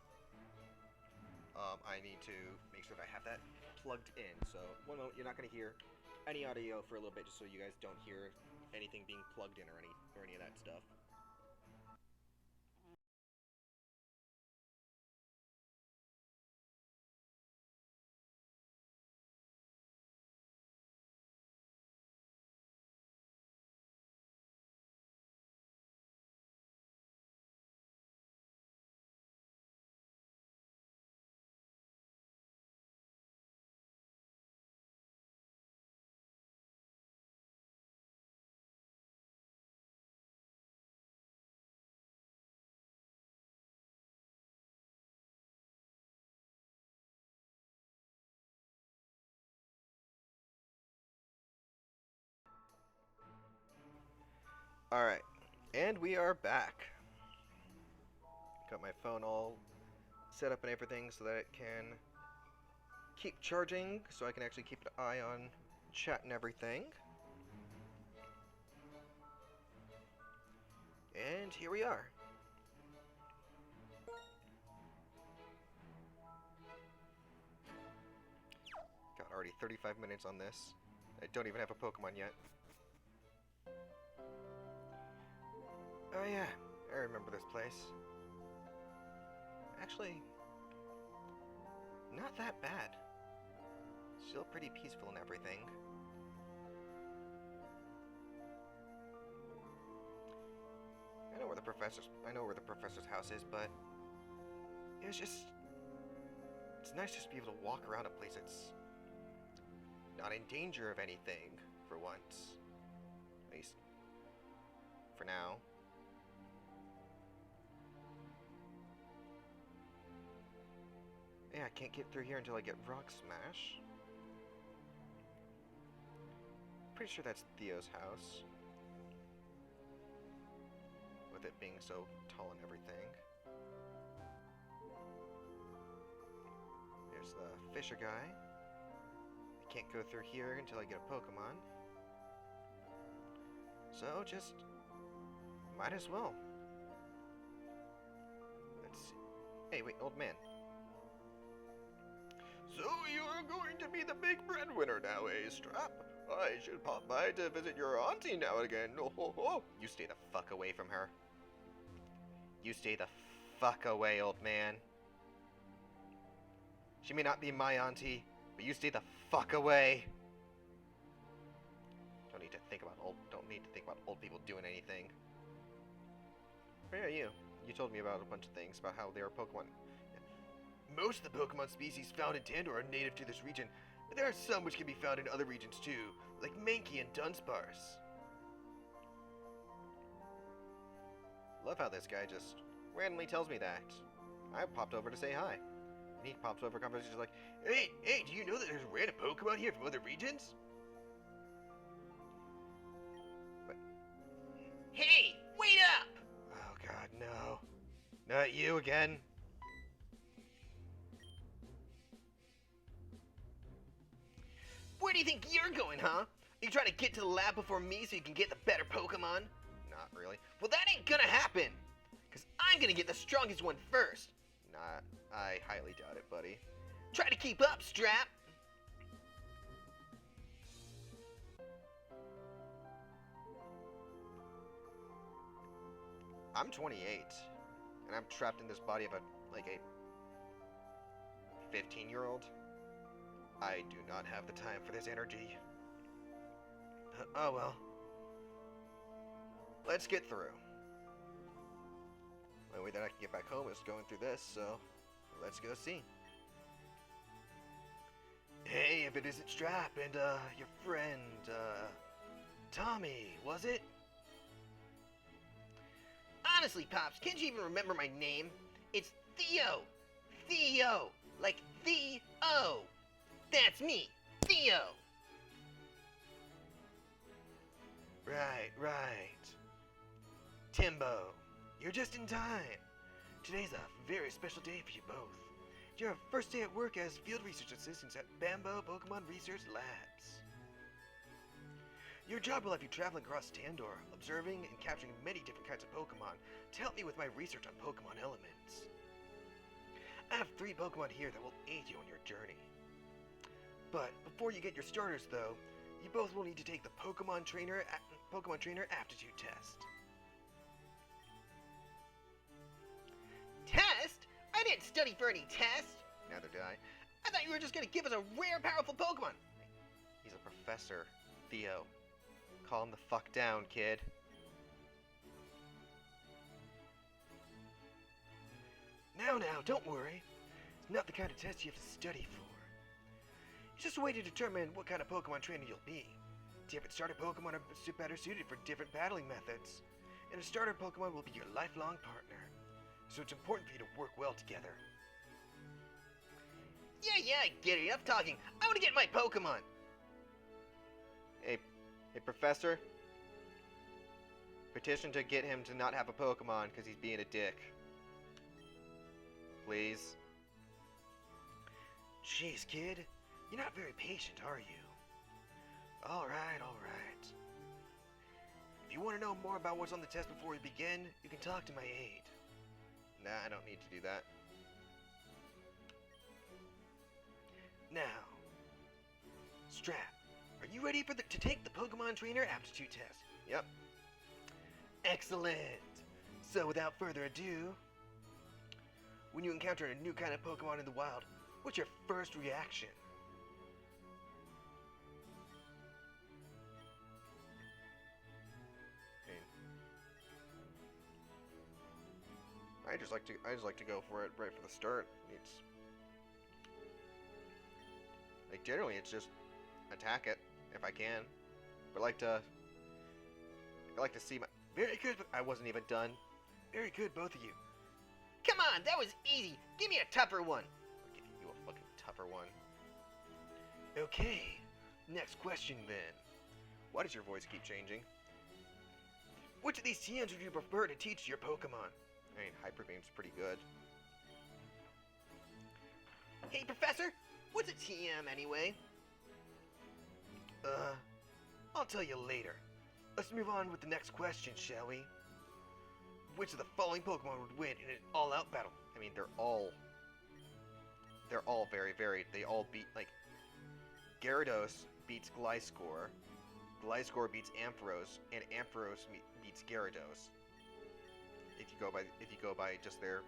Speaker 1: I need to make sure that I have that plugged in. So, one moment, you're not going to hear any audio for a little bit, just so you guys don't hear anything being plugged in or any of that stuff. All right, and we are back. Got my phone all set up and everything so that it can keep charging, so I can actually keep an eye on chat and everything. And here we are. Got already 35 minutes on this. I don't even have a Pokemon yet. Oh yeah, I remember this place. Actually, not that bad. Still pretty peaceful and everything. I know where the professor's house is, but it's nice just to be able to walk around a place that's not in danger of anything for once. At least for now. Yeah, I can't get through here until I get Rock Smash. Pretty sure that's Theo's house. With it being so tall and everything. There's the Fisher guy. I can't go through here until I get a Pokemon. So just might as well. Let's see. Hey, wait, old man. So you're going to be the big breadwinner now, eh, Strap? I should pop by to visit your auntie now and again. Oh, ho, ho. You stay the fuck away from her. You stay the fuck away, old man. She may not be my auntie, but you stay the fuck away. Don't need to think about old people doing anything. Oh yeah, you told me about a bunch of things about how they are Pokemon. Most of the Pokemon species found in Tandor are native to this region, but there are some which can be found in other regions too, like Mankey and Dunsparce. Love how this guy just randomly tells me that. I popped over to say hi. And he pops over conversations like, hey, do you know that there's random Pokemon here from other regions? But,
Speaker 2: Hey, wait up!
Speaker 1: oh god, no. Not you again.
Speaker 2: Where do you think you're going, huh? Are you trying to get to the lab before me so you can get the better Pokemon?
Speaker 1: Not really.
Speaker 2: Well, that ain't gonna happen! Because I'm gonna get the strongest one first!
Speaker 1: Not. I highly doubt it, buddy.
Speaker 2: Try to keep up, Strap!
Speaker 1: I'm 28, and I'm trapped in this body of a 15-year-old. I do not have the time for this energy. Oh well. Let's get through. The only way that I can get back home is going through this, so let's go see. Hey, if it isn't Strap and, your friend, Tommy, was it?
Speaker 2: Honestly, Pops, can't you even remember my name? It's Theo! Theo! Like Theo! That's me! Theo!
Speaker 1: Right. Timbo, you're just in time. Today's a very special day for you both. It's your first day at work as field research assistants at Bambo Pokemon Research Labs. Your job will have you traveling across Tandor, observing and capturing many different kinds of Pokemon to help me with my research on Pokemon elements. I have 3 Pokemon here that will aid you on your journey. But before you get your starters though, You both will need to take the Pokemon Trainer Aptitude Test.
Speaker 2: Test? I didn't study for any test.
Speaker 1: Neither did I.
Speaker 2: I thought you were just gonna give us a rare, powerful Pokemon.
Speaker 1: He's a professor, Theo. Calm the fuck down, kid. Now, don't worry. It's not the kind of test you have to study for. It's just a way to determine what kind of Pokemon trainer you'll be. Different starter Pokemon are better suited for different battling methods, and a starter Pokemon will be your lifelong partner. So it's important for you to work well together.
Speaker 2: Yeah, I get it. Enough talking. I want to get my Pokemon.
Speaker 1: Hey, Professor. Petition to get him to not have a Pokemon because he's being a dick. Please. Jeez, kid. You're not very patient, are you? Alright. If you want to know more about what's on the test before we begin, you can talk to my aide. Nah, I don't need to do that. Now, Strap, are you ready to take the Pokemon Trainer Aptitude Test? Yep. Excellent. So without further ado, when you encounter a new kind of Pokemon in the wild, what's your first reaction? I just like to go for it right from the start. It's like generally it's just attack it if I can. But I like to see my very good. I wasn't even done. Very good, both of you.
Speaker 2: Come on, that was easy. Give me a tougher one.
Speaker 1: I'll give you a fucking tougher one. Okay, next question then. Why does your voice keep changing? Which of these TMs would you prefer to teach your Pokemon? I mean, Hyper Beam's pretty good.
Speaker 2: Hey, Professor, what's a TM anyway?
Speaker 1: I'll tell you later. Let's move on with the next question, shall we? Which of the following Pokemon would win in an all-out battle? I mean, they're all very varied. They all beat, like, Gyarados beats Gliscor, Gliscor beats Ampharos, and Ampharos beats Gyarados. If you go by just their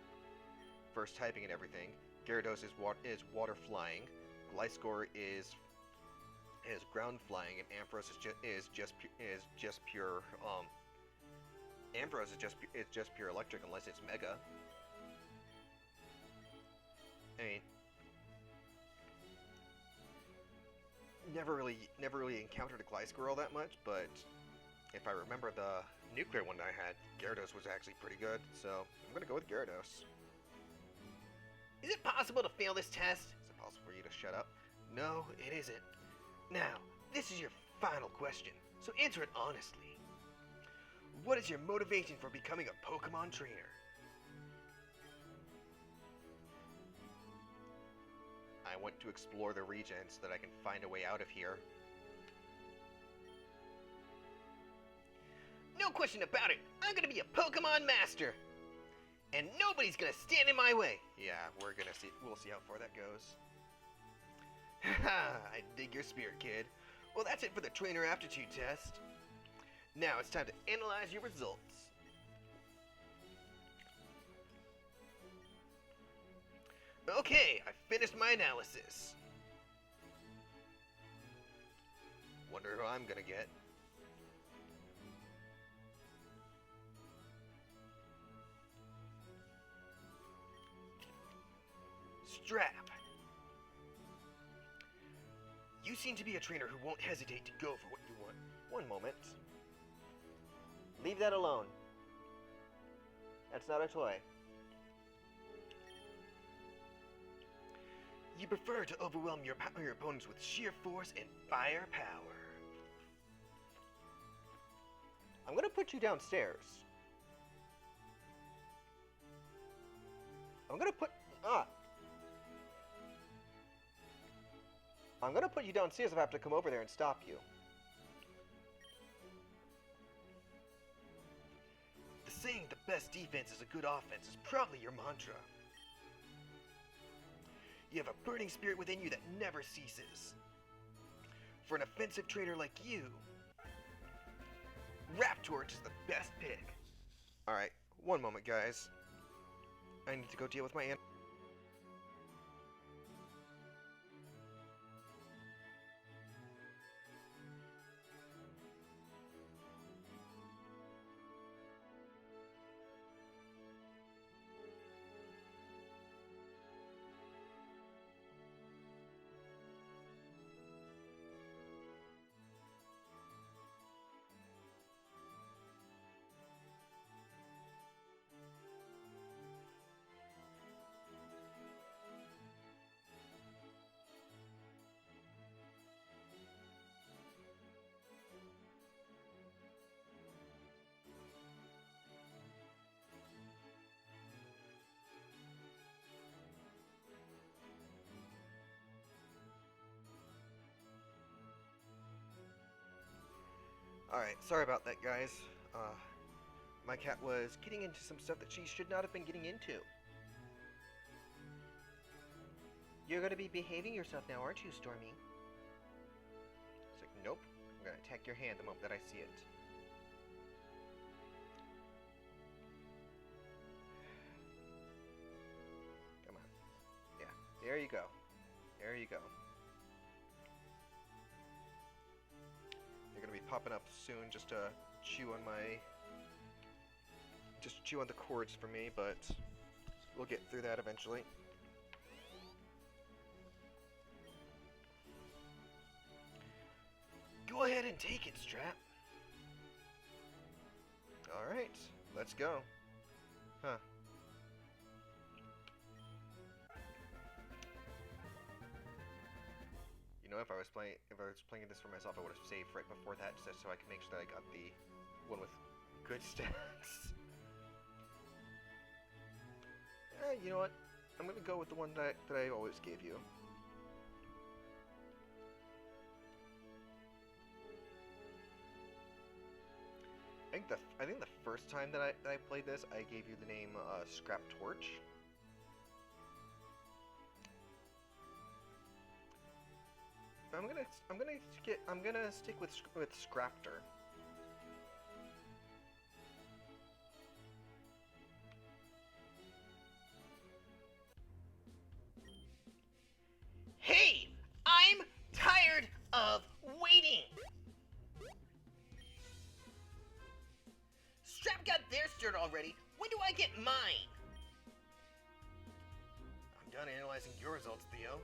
Speaker 1: first typing and everything, Gyarados is water flying, Gliscor is ground flying, and Ampharos is just pure Ampharos is just pure electric unless it's Mega. I mean, never really encountered a Gliscor all that much, but if I remember the nuclear one that I had, Gyarados was actually pretty good, so I'm gonna go with Gyarados.
Speaker 2: Is it possible to fail this test?
Speaker 1: Is it possible for you to shut up? No, it isn't. Now, this is your final question, so answer it honestly. What is your motivation for becoming a Pokemon trainer? I want to explore the region so that I can find a way out of here.
Speaker 2: No question about it. I'm gonna be a Pokemon master. And nobody's gonna stand in my way.
Speaker 1: Yeah, we'll see how far that goes. Haha, I dig your spirit, kid. Well, that's it for the trainer aptitude test. Now it's time to analyze your results. Okay, I finished my analysis. Wonder who I'm gonna get. Strap. You seem to be a trainer who won't hesitate to go for what you want. One moment. Leave that alone. That's not a toy. You prefer to overwhelm your opponents with sheer force and firepower. I'm gonna put you downstairs. I'm gonna put you downstairs if I have to come over there and stop you. The saying the best defense is a good offense is probably your mantra. You have a burning spirit within you that never ceases. For an offensive trainer like you, Raptorch is the best pick. Alright, one moment, guys. I need to go deal with my aunt. Alright, sorry about that, guys. My cat was getting into some stuff that she should not have been getting into. You're gonna be behaving yourself now, aren't you, Stormy? It's like, nope. I'm gonna attack your hand the moment that I see it. Come on. Yeah, there you go. There you go. You're gonna be popping up soon just to chew on the cords for me, but we'll get through that eventually. Go ahead and take it, Strap. Alright, let's go. Huh. You know, if I was playing this for myself, I would have saved right before that, just so I could make sure that I got the one with good stats. You know what? I'm gonna go with the one that I always gave you. I think the first time that I played this, I gave you the name Scrap Torch. I'm gonna stick with Scraptor.
Speaker 2: Hey, I'm tired of waiting. Strap got their start already. When do I get mine?
Speaker 1: I'm done analyzing your results, Theo.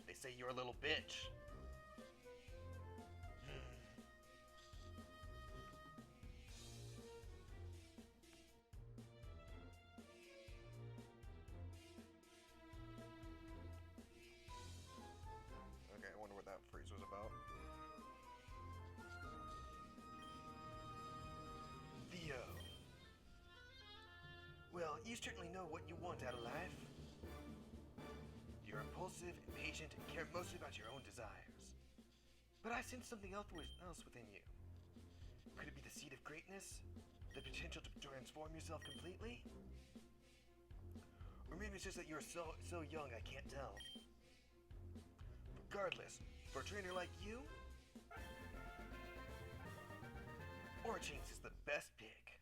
Speaker 1: They say you're a little bitch. Okay, I wonder what that freeze was about. Theo. Well, you certainly know what you want out of life. You're impulsive, impatient, and care mostly about your own desires. But I sense something else within you. Could it be the seed of greatness? The potential to transform yourself completely? Or maybe it's just that you're so young I can't tell. Regardless, for a trainer like you, Orchinx is the best pick.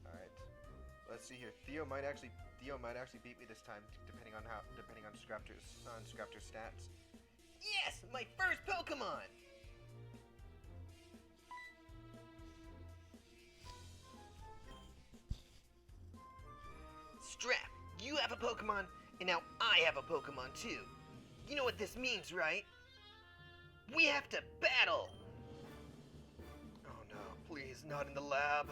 Speaker 1: Alright. Let's see here. Theo might actually beat me this time, depending on Scraptor's stats.
Speaker 2: Yes, my first Pokemon. Strap, you have a Pokemon, and now I have a Pokemon too. You know what this means, right? We have to battle!
Speaker 1: Oh no, please, not in the lab.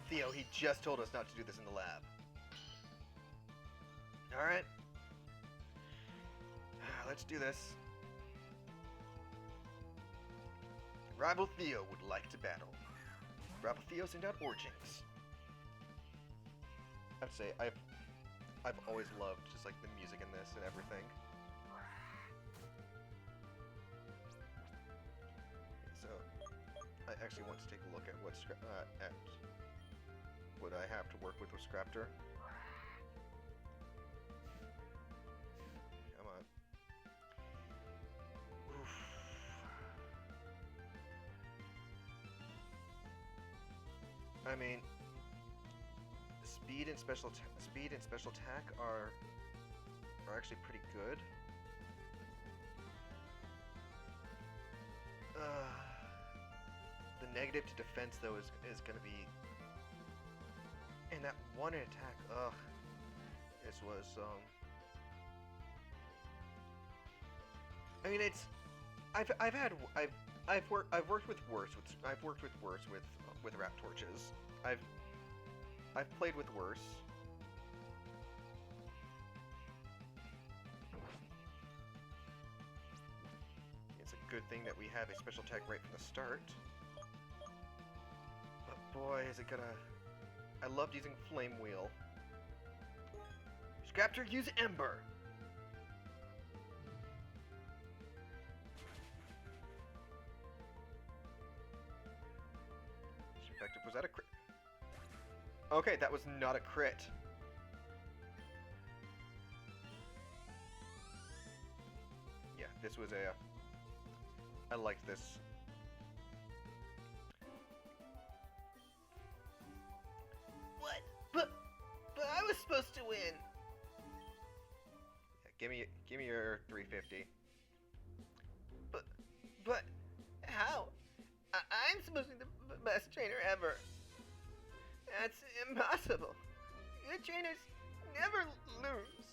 Speaker 1: Theo, he just told us not to do this in the lab. Alright. Let's do this. Rival Theo would like to battle. Rival Theo sent out Orchinx. I'd say I've always loved just like the music in this and everything. So I actually want to take a look at what's what I have to work with Scraptor. Come on. Oof. I mean, speed and special attack are actually pretty good. The negative to defense though is gonna be, and that one attack. Ugh, this was I mean, it's I've worked with worse with rat torches. I've played with worse. It's a good thing that we have a special attack right from the start. But boy, is it gonna... I loved using Flame Wheel. Scraptor, use Ember! Effective. Was that a crit? Okay, that was not a crit. Yeah, this was a... I liked this.
Speaker 2: What? But I was supposed to win.
Speaker 1: Yeah, give me your 350.
Speaker 2: But how? I'm supposed to be the best trainer ever. That's impossible. Good trainers never lose.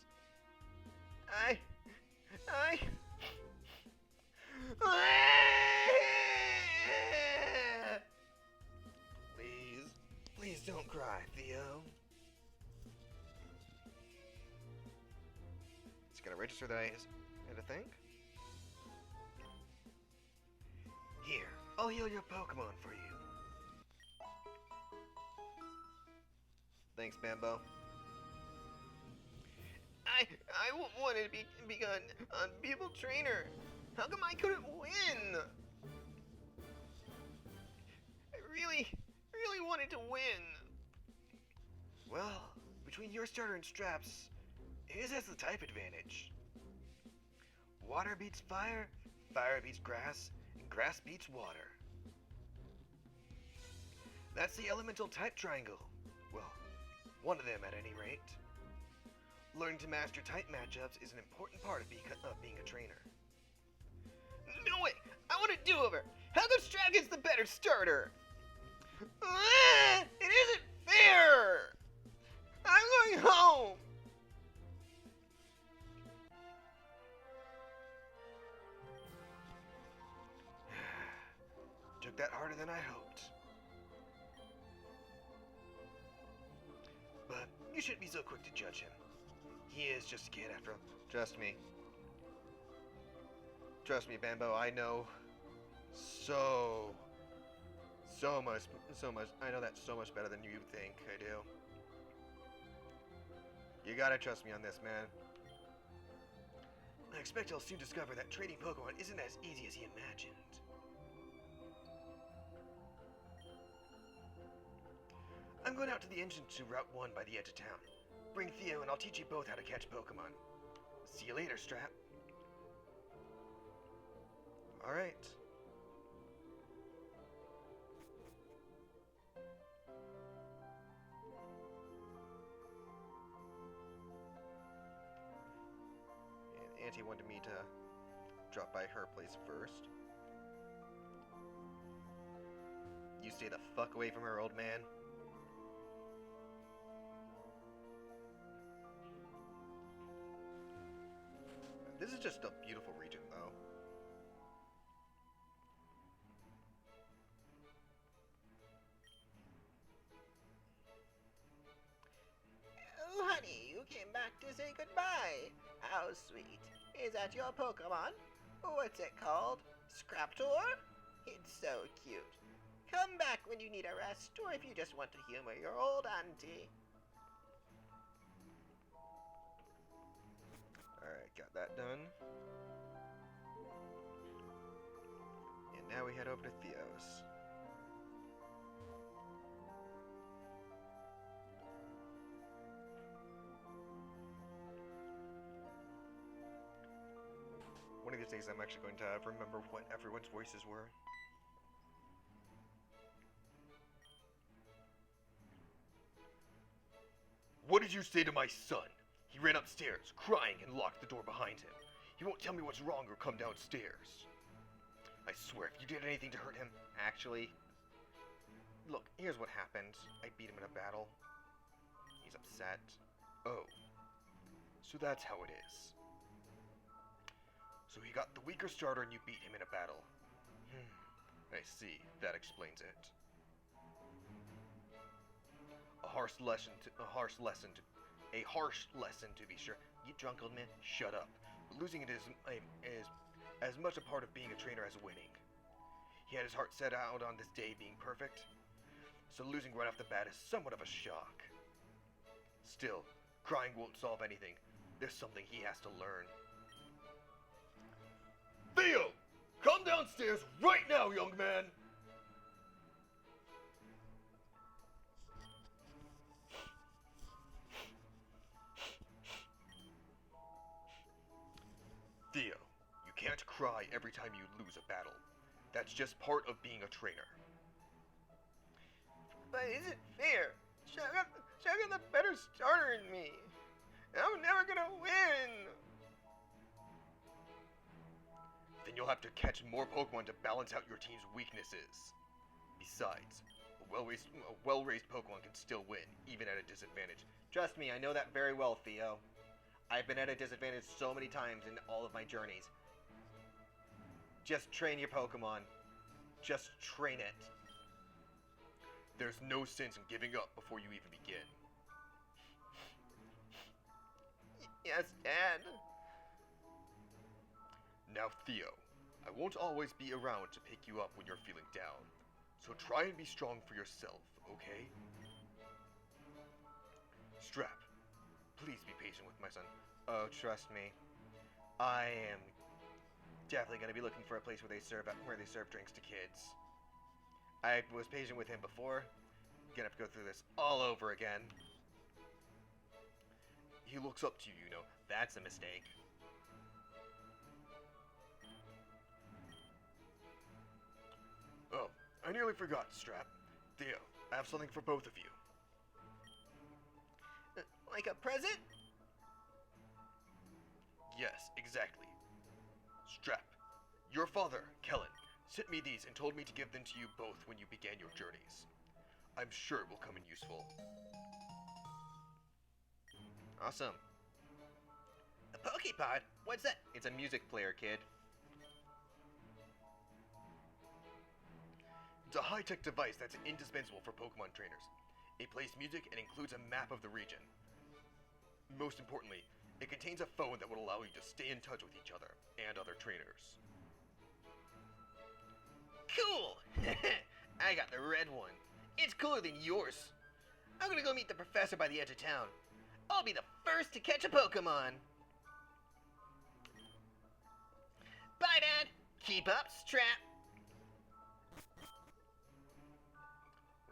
Speaker 2: Please don't cry, Theo.
Speaker 1: It's gonna register that I had a thing? Here, I'll heal your Pokemon for you. Thanks, Bambo.
Speaker 2: I wanted to become an unbeatable trainer. How come I couldn't win? I really wanted to win.
Speaker 1: Well, between your starter and Straps, his has the type advantage. Water beats fire, fire beats grass, and grass beats water. That's the elemental type triangle. Well, one of them at any rate. Learning to master type matchups is an important part of being a trainer.
Speaker 2: No way! I want a do-over! How come Strap gets the better starter? It isn't fair! I'm going home!
Speaker 1: Took that harder than I hoped. But you shouldn't be so quick to judge him. He is just a kid after all. Trust me. Trust me, Bambo, I know so much. I know that so much better than you think I do. You gotta trust me on this, man. I expect he'll soon discover that trading Pokemon isn't as easy as he imagined. I'm going out to the engine to Route 1 by the edge of town. Bring Theo and I'll teach you both how to catch Pokemon. See you later, Strap. Alright. And Auntie wanted me to drop by her place first. You stay the fuck away from her, old man. This is just a beautiful region, though.
Speaker 2: Oh, honey, you came back to say goodbye. How sweet. Is that your Pokemon? What's it called? Scraptor? It's so cute. Come back when you need a rest, or if you just want to humor your old auntie.
Speaker 1: Alright, got that done. And now we head over to Theo's. of days I'm actually going to remember what everyone's voices were. What did you say to my son? He ran upstairs, crying, and locked the door behind him. He won't tell me what's wrong or come downstairs. I swear, if you did anything to hurt him... Actually, look, here's what happened. I beat him in a battle. He's upset. Oh. So that's how it is. So he got the weaker starter and you beat him in a battle. I see. That explains it. A harsh lesson to be sure. You drunk old man? Shut up. But losing it is as much a part of being a trainer as winning. He had his heart set out on this day being perfect, so losing right off the bat is somewhat of a shock. Still, crying won't solve anything. There's something he has to learn. Theo! Come downstairs right now, young man! Theo, you can't cry every time you lose a battle. That's just part of being a trainer.
Speaker 2: But is it fair? Shaka the better starter than me. I'm never gonna win.
Speaker 1: Then you'll have to catch more Pokemon to balance out your team's weaknesses. Besides, a well-raised Pokemon can still win, even at a disadvantage. Trust me, I know that very well, Theo. I've been at a disadvantage so many times in all of my journeys. Just train your Pokemon. Just train it. There's no sense in giving up before you even begin.
Speaker 2: Yes, Dad.
Speaker 1: Now, Theo, I won't always be around to pick you up when you're feeling down. So try and be strong for yourself, okay? Strap, please be patient with my son. Oh, trust me. I am definitely going to be looking for a place where they serve drinks to kids. I was patient with him before. Gonna have to go through this all over again. He looks up to you, you know. That's a mistake. Oh, I nearly forgot, Strap. Theo, I have something for both of you.
Speaker 2: Like a present?
Speaker 1: Yes, exactly. Strap, your father, Kellen, sent me these and told me to give them to you both when you began your journeys. I'm sure it will come in useful. Awesome.
Speaker 2: A Pokepod? What's that?
Speaker 1: It's a music player, kid. It's a high-tech device that's indispensable for Pokemon trainers. It plays music and includes a map of the region. Most importantly, it contains a phone that will allow you to stay in touch with each other and other trainers.
Speaker 2: Cool! I got the red one. It's cooler than yours. I'm gonna go meet the professor by the edge of town. I'll be the first to catch a Pokemon. Bye, Dad. Keep up, Strap.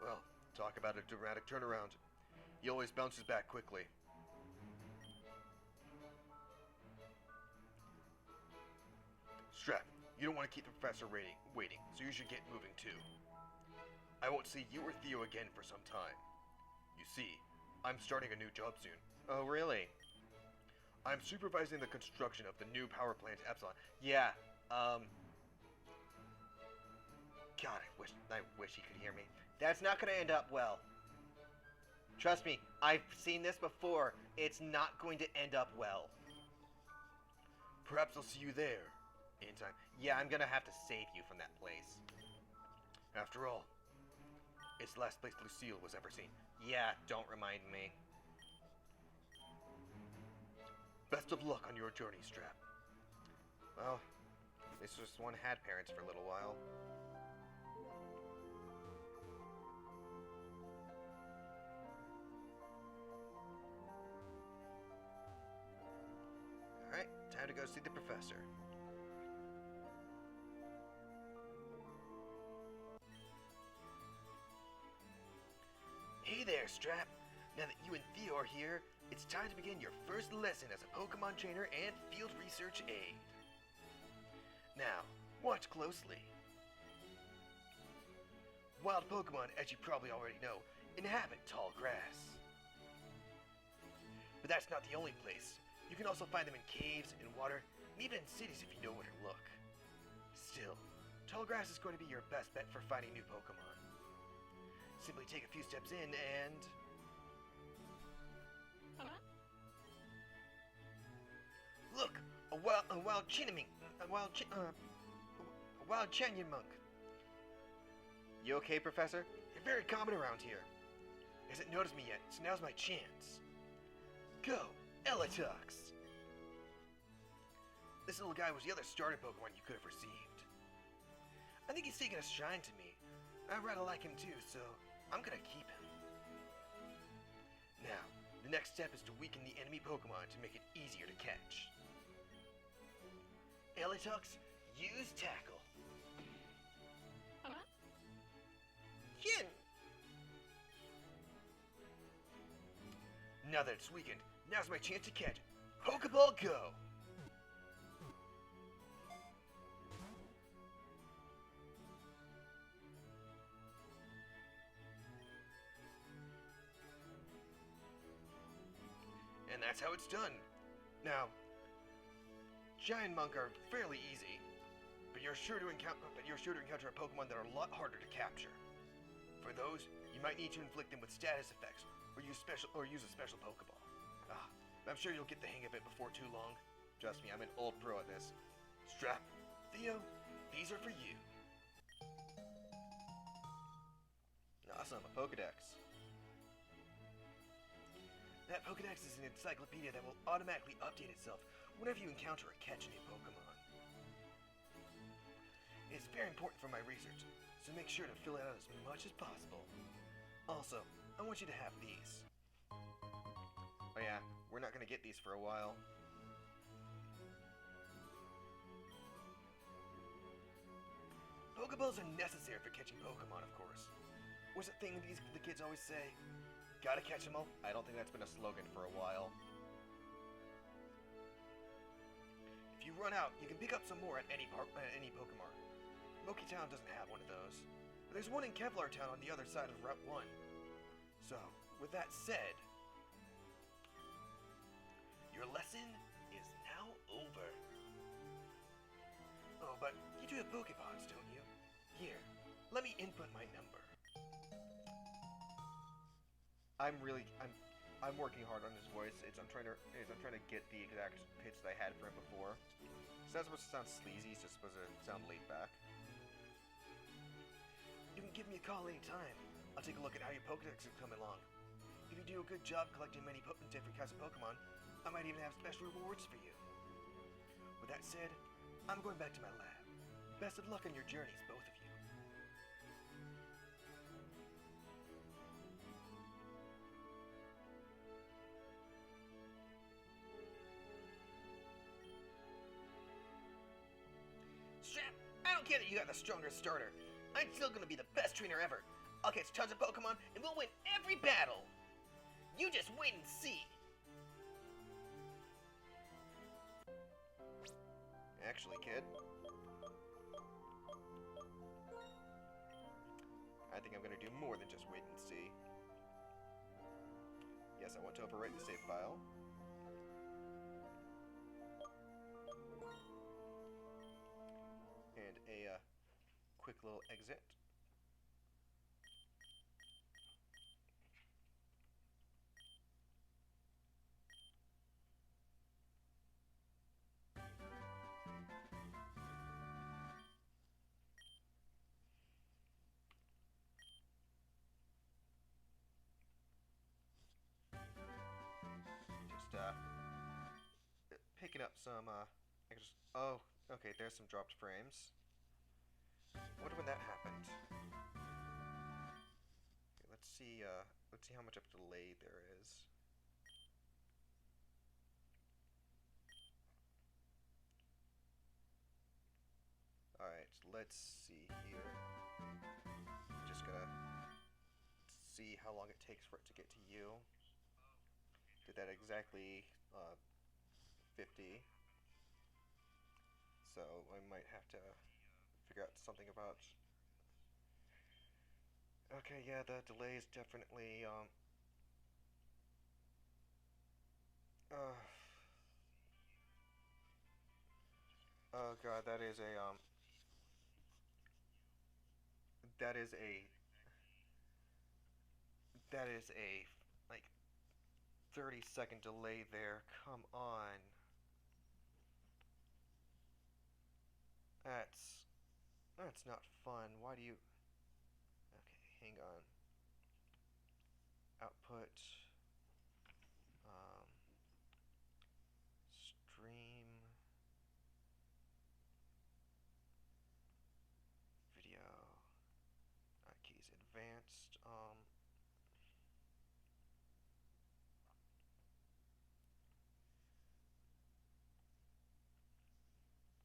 Speaker 1: Well, talk about a dramatic turnaround. He always bounces back quickly. Strap, you don't want to keep the professor waiting, so you should get moving too. I won't see you or Theo again for some time. You see, I'm starting a new job soon. Oh, really? I'm supervising the construction of the new power plant Ep1. Yeah, God, I wish he could hear me. That's not gonna end up well. Trust me, I've seen this before. It's not going to end up well. Perhaps I'll see you there in time. Yeah, I'm gonna have to save you from that place. After all, it's the last place Lucille was ever seen. Yeah, don't remind me. Best of luck on your journey, Strap. Well, this just one had parents for a little while. Alright, time to go see the professor. Hey there, Strap. Now that you and Theo are here, it's time to begin your first lesson as a Pokemon trainer and field research aide.
Speaker 3: Now, watch closely. Wild Pokemon, as you probably already know, inhabit tall grass. But that's not the only place. You can also find them in caves, in water, and even in cities if you know where to look. Still, tall grass is going to be your best bet for finding new Pokemon. Simply take a few steps in and... Look! A wild Chinemink, a wild Chanyon monk.
Speaker 1: You okay, Professor?
Speaker 3: They're very common around here. Hasn't noticed me yet, so now's my chance. Go, Elitox! This little guy was the other starter Pokemon you could have received. I think he's taking a shine to me. I rather like him too, so I'm gonna keep him. Now, the next step is to weaken the enemy Pokemon to make it easier to catch. Elitox, use Tackle.
Speaker 2: Yin!
Speaker 3: Now that it's weakened, now's my chance to catch. Pokeball go! And that's how it's done. Now, Giant Monk are fairly easy, but you're sure to encounter a Pokemon that are a lot harder to capture. For those, you might need to inflict them with status effects, or use a special Pokeball. I'm sure you'll get the hang of it before too long.
Speaker 1: Trust me, I'm an old pro at this.
Speaker 3: Strap, Theo, these are for you.
Speaker 1: Awesome, a Pokedex.
Speaker 3: That Pokedex is an encyclopedia that will automatically update itself whenever you encounter or catch a new Pokemon. It's very important for my research, so make sure to fill it out as much as possible. Also, I want you to have these.
Speaker 1: Oh yeah, we're not gonna get these for a while.
Speaker 3: Pokeballs are necessary for catching Pokemon, of course. What's that thing the kids always say? Gotta catch 'em all?
Speaker 1: I don't think that's been a slogan for a while.
Speaker 3: If you run out, you can pick up some more at any Pokemart. Moki Town doesn't have one of those, but there's one in Kevlar Town on the other side of Route 1. So, with that said, your lesson is now over. Oh, but you do have Pokepods, don't you? Here, let me input my number.
Speaker 1: I'm working hard on his voice. I'm trying to get the exact pitch that I had for him before. It's not supposed to sound sleazy. It's just supposed to sound laid back.
Speaker 3: You can give me a call anytime. I'll take a look at how your Pokedex is coming along. If you do a good job collecting many different kinds of Pokemon, I might even have special rewards for you. With that said, I'm going back to my lab. Best of luck on your journeys, both of you.
Speaker 2: Strap, I don't care that you got the strongest starter. I'm still gonna be the best trainer ever. I'll catch tons of Pokemon and we'll win every battle. You just wait and see.
Speaker 1: Actually, kid, I think I'm gonna do more than just wait and see. Yes, I want to overwrite the save file. And a quick little exit. Just picking up some oh, okay, there's some dropped frames. Wonder when that happened. Okay, let's see how much of a delay there is. Alright, let's see here. Just gonna see how long it takes for it to get to you. Did that exactly 50. so I might have to figure out something about. Okay, yeah, the delay is definitely uh oh god, that is a that is a like 30-second delay there. Come on. That's that's not fun. Why do you? Okay, hang on. Output um stream video keys advanced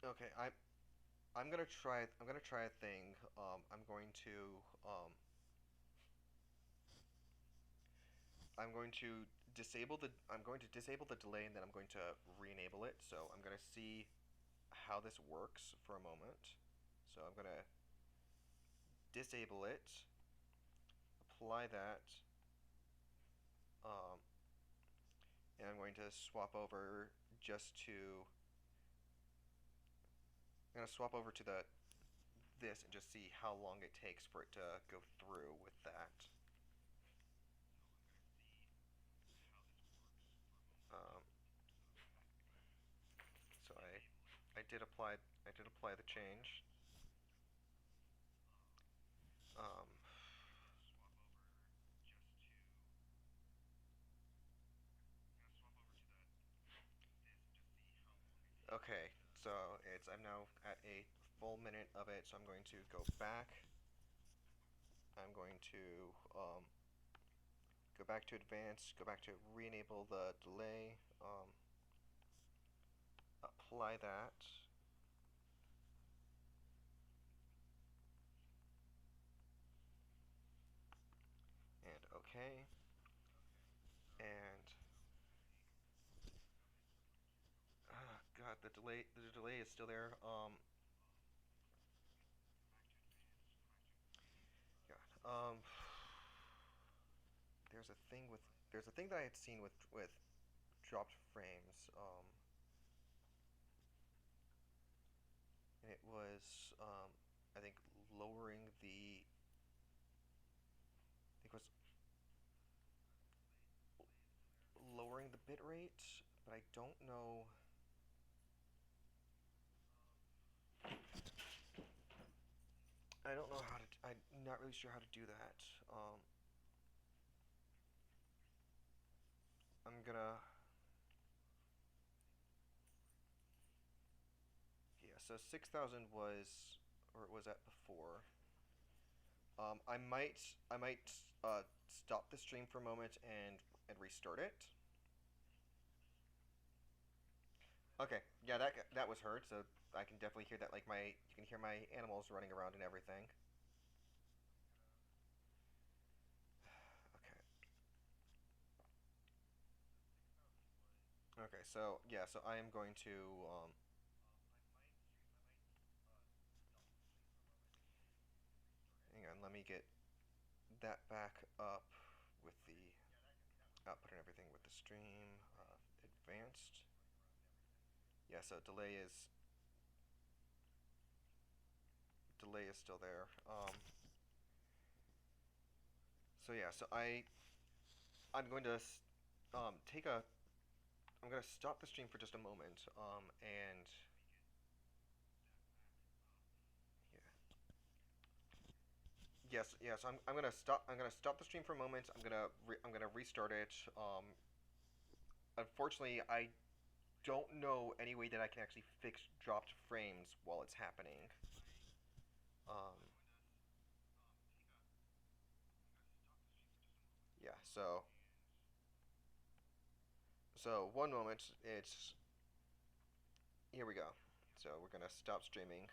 Speaker 1: okay, I'm gonna try a thing. Um I'm going to I'm going to disable the delay, and then I'm going to re-enable it. So I'm gonna see how this works for a moment. So I'm gonna disable it, apply that, um, and I'm going to swap over just to I'm gonna swap over to the this and just see how long it takes for it to go through with that. Um, so I did apply the change. Um, okay, so I'm now at a full minute of it, so I'm going to go back. I'm going to go back to advanced, go back to re-enable the delay, apply that, and okay, and God, the delay is still there. God, there's a thing with there's a thing that I had seen with dropped frames, and it was I think lowering the I think it was lowering the bit rate, but I don't know. I don't know how to. I'm not really sure how to do that. I'm gonna. Yeah. So 6,000 was, or it was at before. I might stop the stream for a moment and restart it. Okay. Yeah. That was heard. So I can definitely hear that. Like you can hear my animals running around and everything. Okay. Okay. So yeah. So I am going to hang on. Let me get that back up with the output and everything with the stream advanced. Yeah, so delay is still there. So yeah, so I'm going to take a I'm going to stop the stream for just a moment. And yeah, yes, I'm gonna stop the stream for a moment. I'm gonna restart it. Unfortunately, I don't know any way that I can actually fix dropped frames while it's happening. Um, yeah, so one moment. It's here we go. So we're gonna stop streaming.